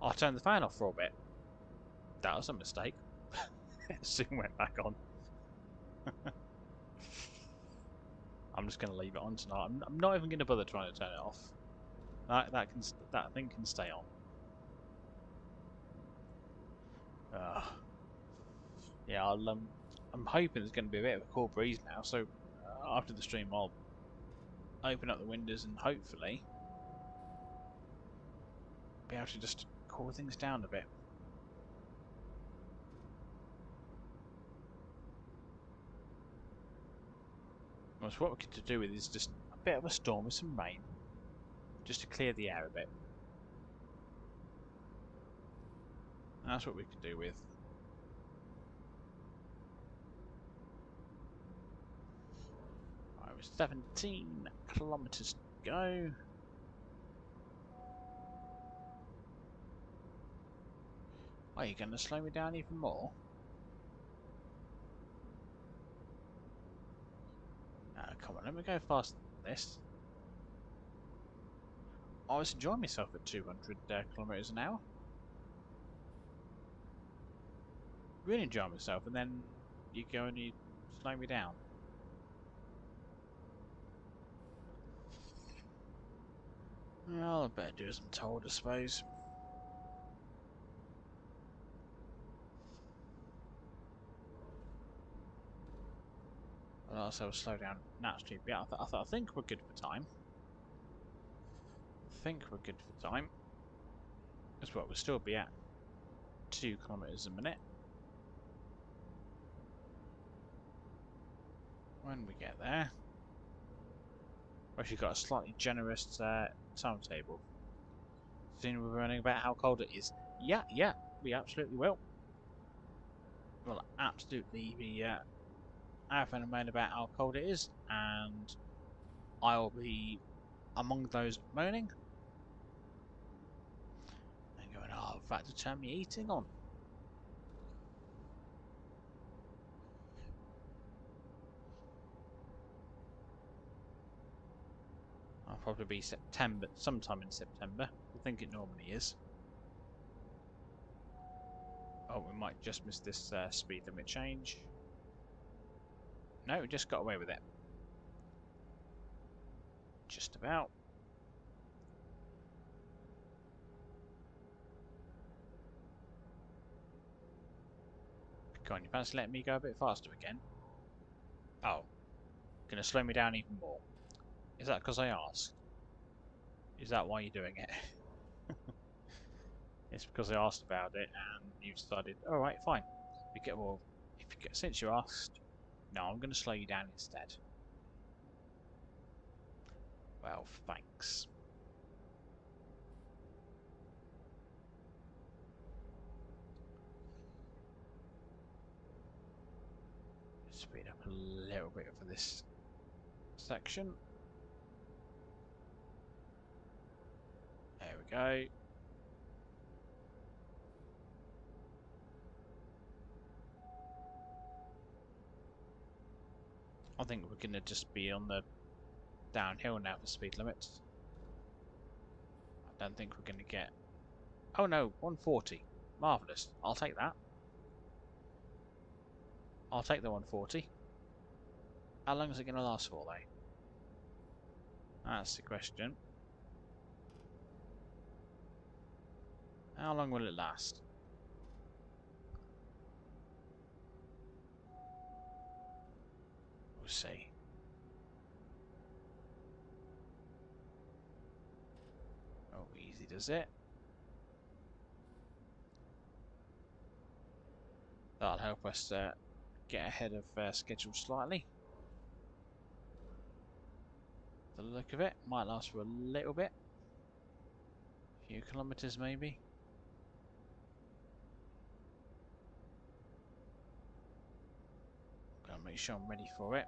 I'll turn the fan off for a bit. That was a mistake. It soon went back on. I'm just going to leave it on tonight. I'm not even going to bother trying to turn it off. That thing can stay on. Yeah, I'm hoping there's going to be a bit of a cool breeze now. So after the stream, I'll open up the windows and hopefully be able to just cool things down a bit. So what we're going to do with is just a bit of a storm with some rain, just to clear the air a bit. And that's what we could do with. Right, with 17 kilometers to go. Are you going to slow me down even more? Come on, let me go faster than this. I was enjoying myself at 200 kilometers an hour. Really enjoying myself, and then you go and you slow me down. Well, I better do as I'm told, I suppose. I'll also slow down naturally. Yeah, I think we're good for time. I think we're good for time. That's what we'll still be at 2 kilometers a minute. When we get there, we've actually got a slightly generous timetable. Soon we're learning about how cold it is. Yeah, we absolutely will. We'll absolutely be having a moan about how cold it is, and I'll be among those moaning and going, oh, I've had to turn my heating on. I'll probably be September, sometime in September. I think it normally is. Oh, we might just miss this speed limit change. No, we just got away with it. Just about. Go on, you fancy letting me go a bit faster again? Oh, gonna slow me down even more. Is that because I asked? Is that why you're doing it? It's because I asked about it and you decided, alright, fine. Since you asked, no, I'm going to slow you down instead. Well, thanks. Speed up a little bit for this section. There we go. I think we're going to just be on the downhill now for speed limits. I don't think we're going to get... Oh no, 140. Marvellous. I'll take that. I'll take the 140. How long is it going to last for, though? That's the question. How long will it last? We'll see. Oh, easy does it. That'll help us get ahead of schedule slightly. The look of it might last for a little bit. A few kilometres maybe. Gotta make sure I'm ready for it.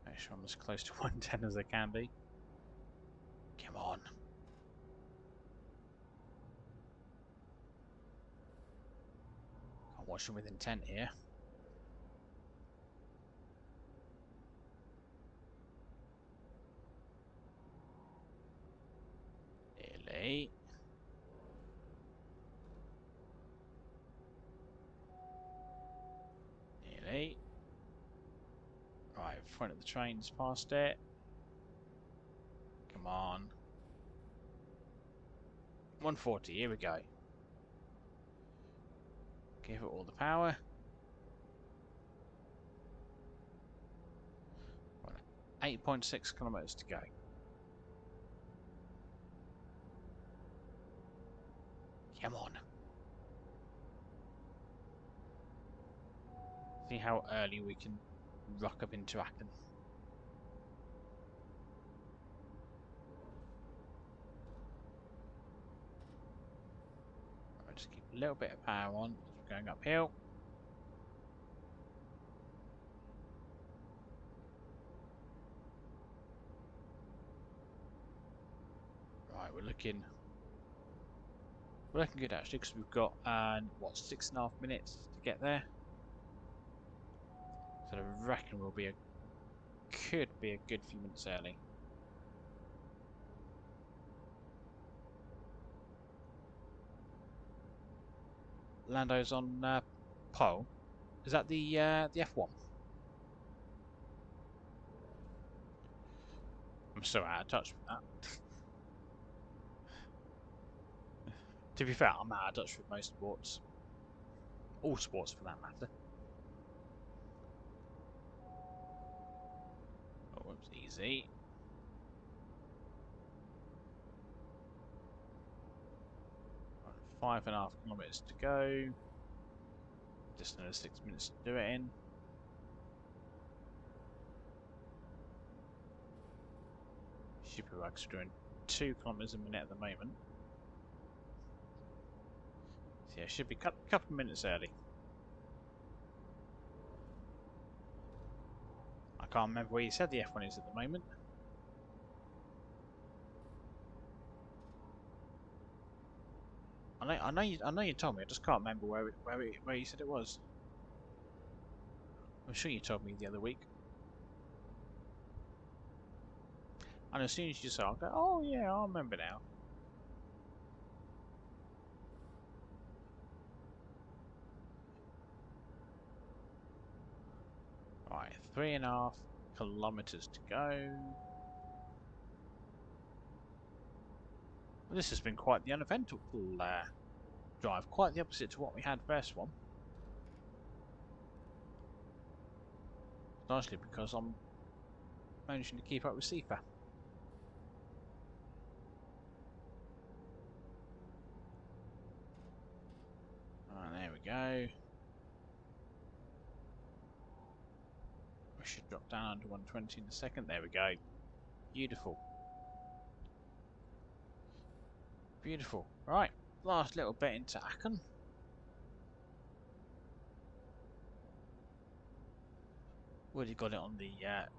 Make sure I'm as close to 110 as I can be. Come on. Can't watch them with intent here. Nearly. Nearly. Right, front of the train's past it. Come on. 140, here we go. Give it all the power. 8.6 kilometres to go. Come on. See how early we can rock up into Aachen. I'll just keep a little bit of power on as we're going uphill. Right, we're looking good actually, because we've got what, 6.5 minutes to get there. So I reckon we'll be could be a good few minutes early. Lando's on pole. Is that the F1? I'm so out of touch with that. To be fair, I'm out of touch with most sports. All sports for that matter. Oh, it was easy. Right, 5.5 kilometres to go. Just another 6 minutes to do it in. Super Rugs are doing 2 kilometres a minute at the moment. So yeah, should be a couple of minutes early. I can't remember where you said the F1 is at the moment. I know you told me. I just can't remember where you said it was. I'm sure you told me the other week. And as soon as you say, I'll go, oh yeah, I remember now. Right, 3.5 kilometres to go. Well, this has been quite the uneventful drive. Quite the opposite to what we had first one. Largely because I'm managing to keep up with Sifa. Alright, there we go. We should drop down under 120 in a second. There we go. Beautiful. Beautiful. Right, last little bit into Aachen. Already got it on the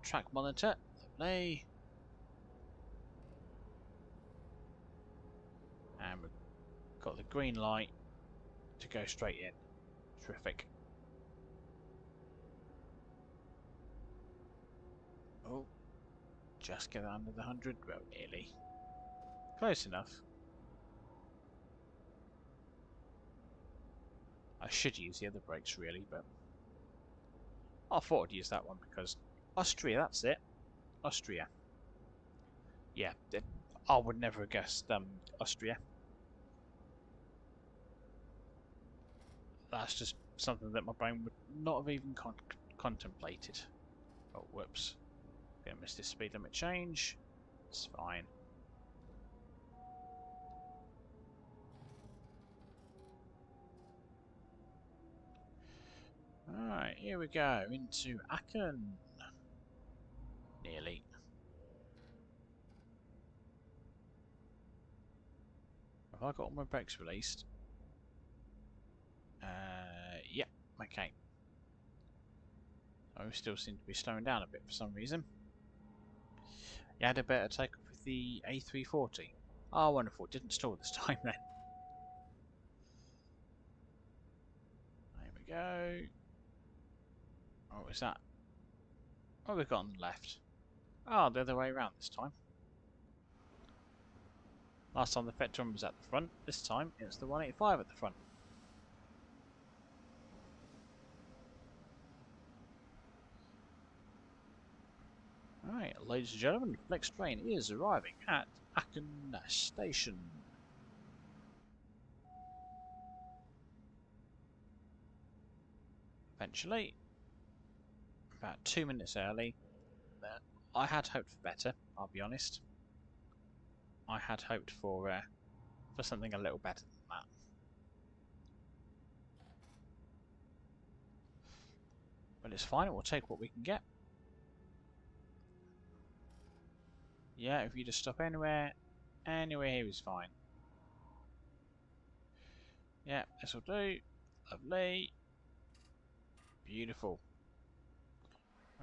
track monitor. Lovely. And we've got the green light to go straight in. Terrific. Oh, just get under the 100. Well, nearly. Close enough. I should use the other brakes really, but I thought I'd use that one because Austria, that's it. Austria. Yeah, I would never have guessed Austria. That's just something that my brain would not have even contemplated. Oh, whoops. Gonna miss this speed limit change. It's fine. Alright, here we go. Into Aachen. Nearly. Have I got all my brakes released? Yeah, okay. I still seem to be slowing down a bit for some reason. You had a better take off with the A340. Oh, wonderful. Didn't stall this time then. There we go. Oh, is that? What have we got on the left? Oh, the other way around this time. Last time the Vectron was at the front. This time it's the 185 at the front. Alright, ladies and gentlemen, Flixtrain is arriving at Aachen Station. Eventually, about 2 minutes early. I had hoped for better, I'll be honest. I had hoped for something a little better than that. But it's fine, we'll take what we can get. Yeah, if you just stop anywhere here is fine. Yeah, this will do. Lovely. Beautiful.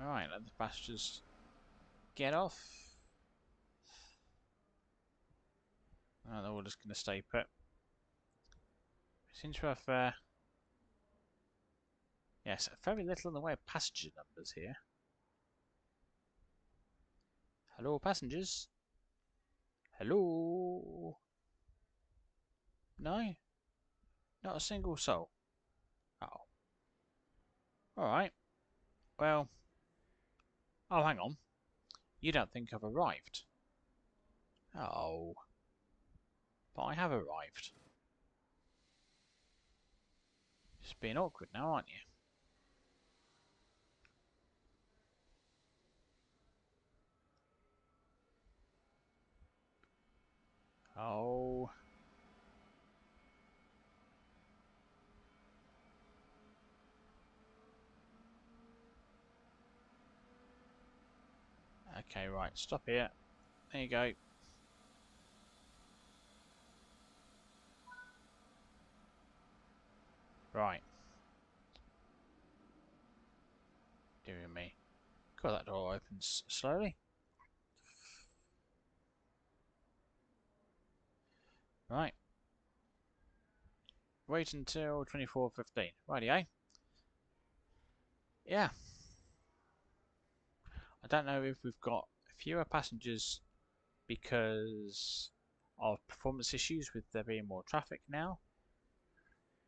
Alright, let the passengers get off. Oh, they're all just going to stay put. Seems to have, yes, very little in the way of passenger numbers here. Hello, passengers. Hello. No? Not a single soul. Oh. Alright. Well. Oh, hang on. You don't think I've arrived? Oh. But I have arrived. Just being awkward now, aren't you? Oh. Okay, right. Stop here. There you go. Right. Dear me. God, that door opens slowly. Right. Wait until 24:15. Rightio. Yeah. I don't know if we've got fewer passengers because of performance issues with there being more traffic now.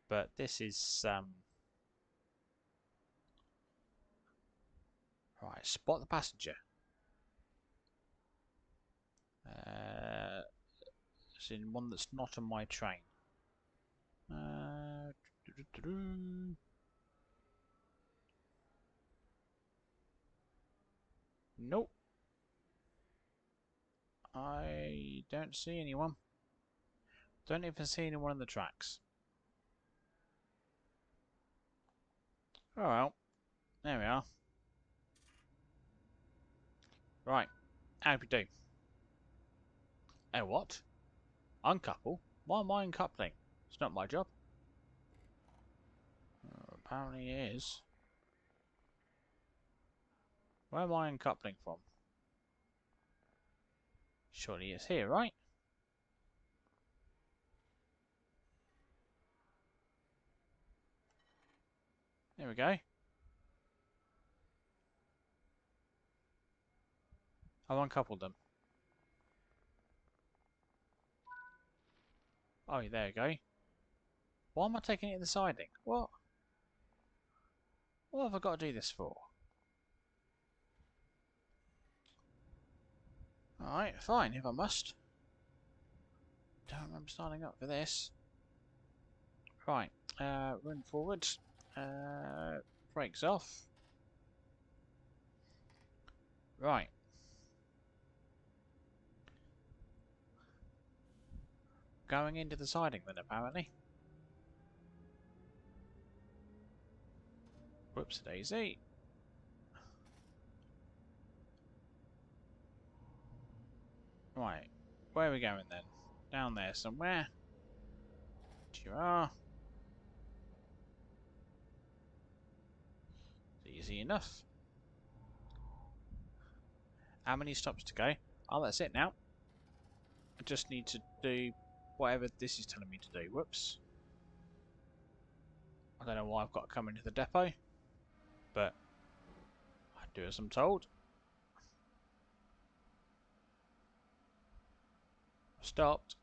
But this is right. Spot the passenger. It's in one that's not on my train. Uh, Nope. I don't see anyone. Don't even see anyone on the tracks. Oh well. There we are. Right. How do we do? Oh, what? Uncouple? Why am I uncoupling? It's not my job. Apparently it is. Where am I uncoupling from? Surely it's here, right? There we go. I've uncoupled them. Oh, there you go. Why am I taking it in the siding? What? What have I got to do this for? Alright, fine, if I must. Don't remember signing up for this. Right, run forward. Brakes off. Right. Going into the siding then, apparently. Whoops, daisy. Right, where are we going then? Down there somewhere. Here you are. It's easy enough. How many stops to go? Oh, that's it now. I just need to do whatever this is telling me to do. Whoops. I don't know why I've got to come into the depot, but I do as I'm told. I've stopped.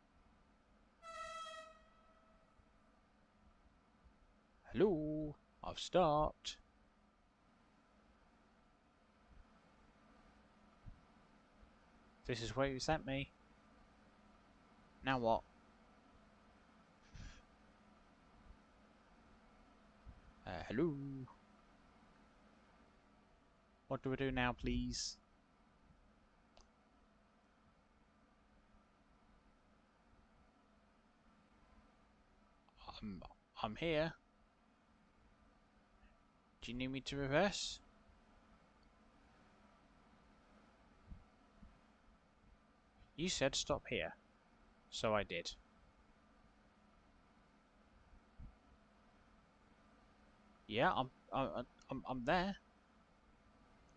Hello, I've stopped. This is where you sent me. Now what? Hello. What do we do now, please? I'm here. Do you need me to reverse? You said stop here, so I did. Yeah, I'm there.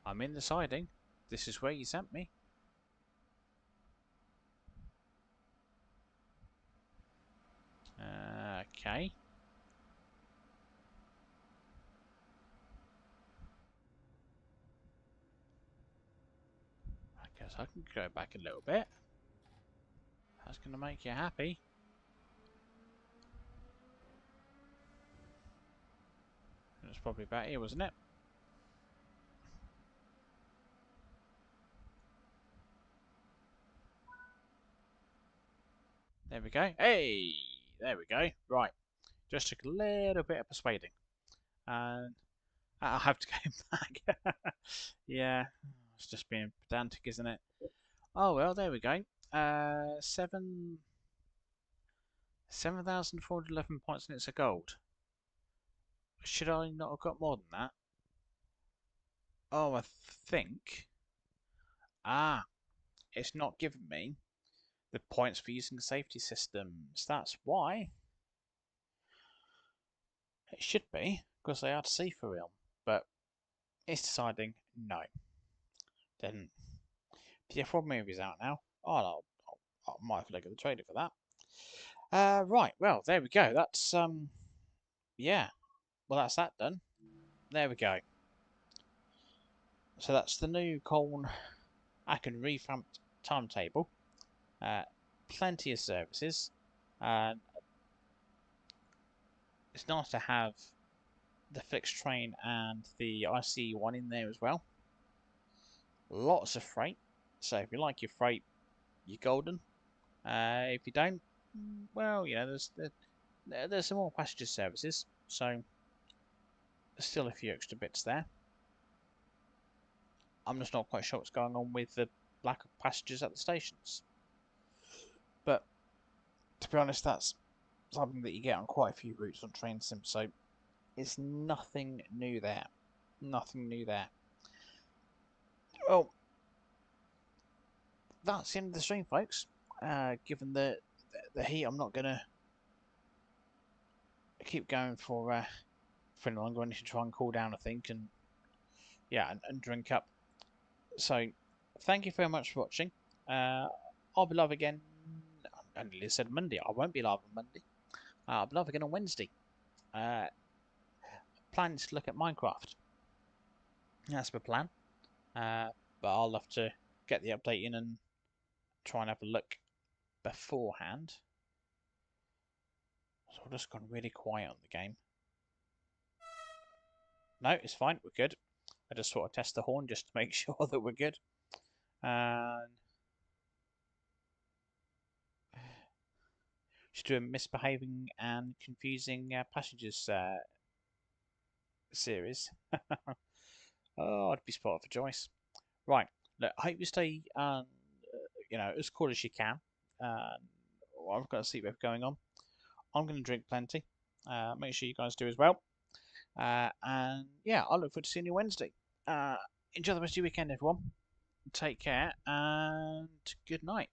I'm in the siding. This is where you sent me. Okay. I guess I can go back a little bit. That's going to make you happy. It's probably about here, wasn't it? There we go. Hey! There we go. Right. Just took a little bit of persuading. And I'll have to go back. Yeah. It's just being pedantic, isn't it? Oh, well, there we go. 7,411 points and it's a gold. Should I not have got more than that? Oh, I think. Ah, it's not giving me the points for using safety systems. That's why. It should be, because they are to see for real. But it's deciding no. Then the F1 movie's out now. Oh, I might have to look at the trailer for that. Right, well, there we go. That's, yeah. Well, that's that done. There we go. So that's the new Koln-Aachen revamped timetable. Plenty of services. It's nice to have the Flixtrain and the ICE1 in there as well. Lots of freight. So if you like your freight, you're golden. If you don't, well, you know, there's some more passenger services. So there's still a few extra bits there. I'm just not quite sure what's going on with the lack of passengers at the stations. But to be honest, that's something that you get on quite a few routes on train sim. So it's nothing new there. Nothing new there. Well, that's the end of the stream, folks. Given the heat, I'm not gonna keep going for any longer. I need to try and cool down, I think, and yeah, and drink up. So, thank you very much for watching. I'll be live again. I nearly said Monday. I won't be live on Monday. I'll be live again on Wednesday. Plans to look at Minecraft. That's my plan. But I'll have to get the update in and try and have a look beforehand. So I've just gone really quiet on the game. No, it's fine. We're good. I just sort of test the horn just to make sure that we're good. And should do a misbehaving and confusing passengers series. Oh, I'd be spotted for Joyce. Right. Look, I hope you stay, as cool as you can. I've got a sleep wave going on. I'm going to drink plenty. Make sure you guys do as well. And yeah, I look forward to seeing you Wednesday. Enjoy the rest of your weekend, everyone. Take care and good night.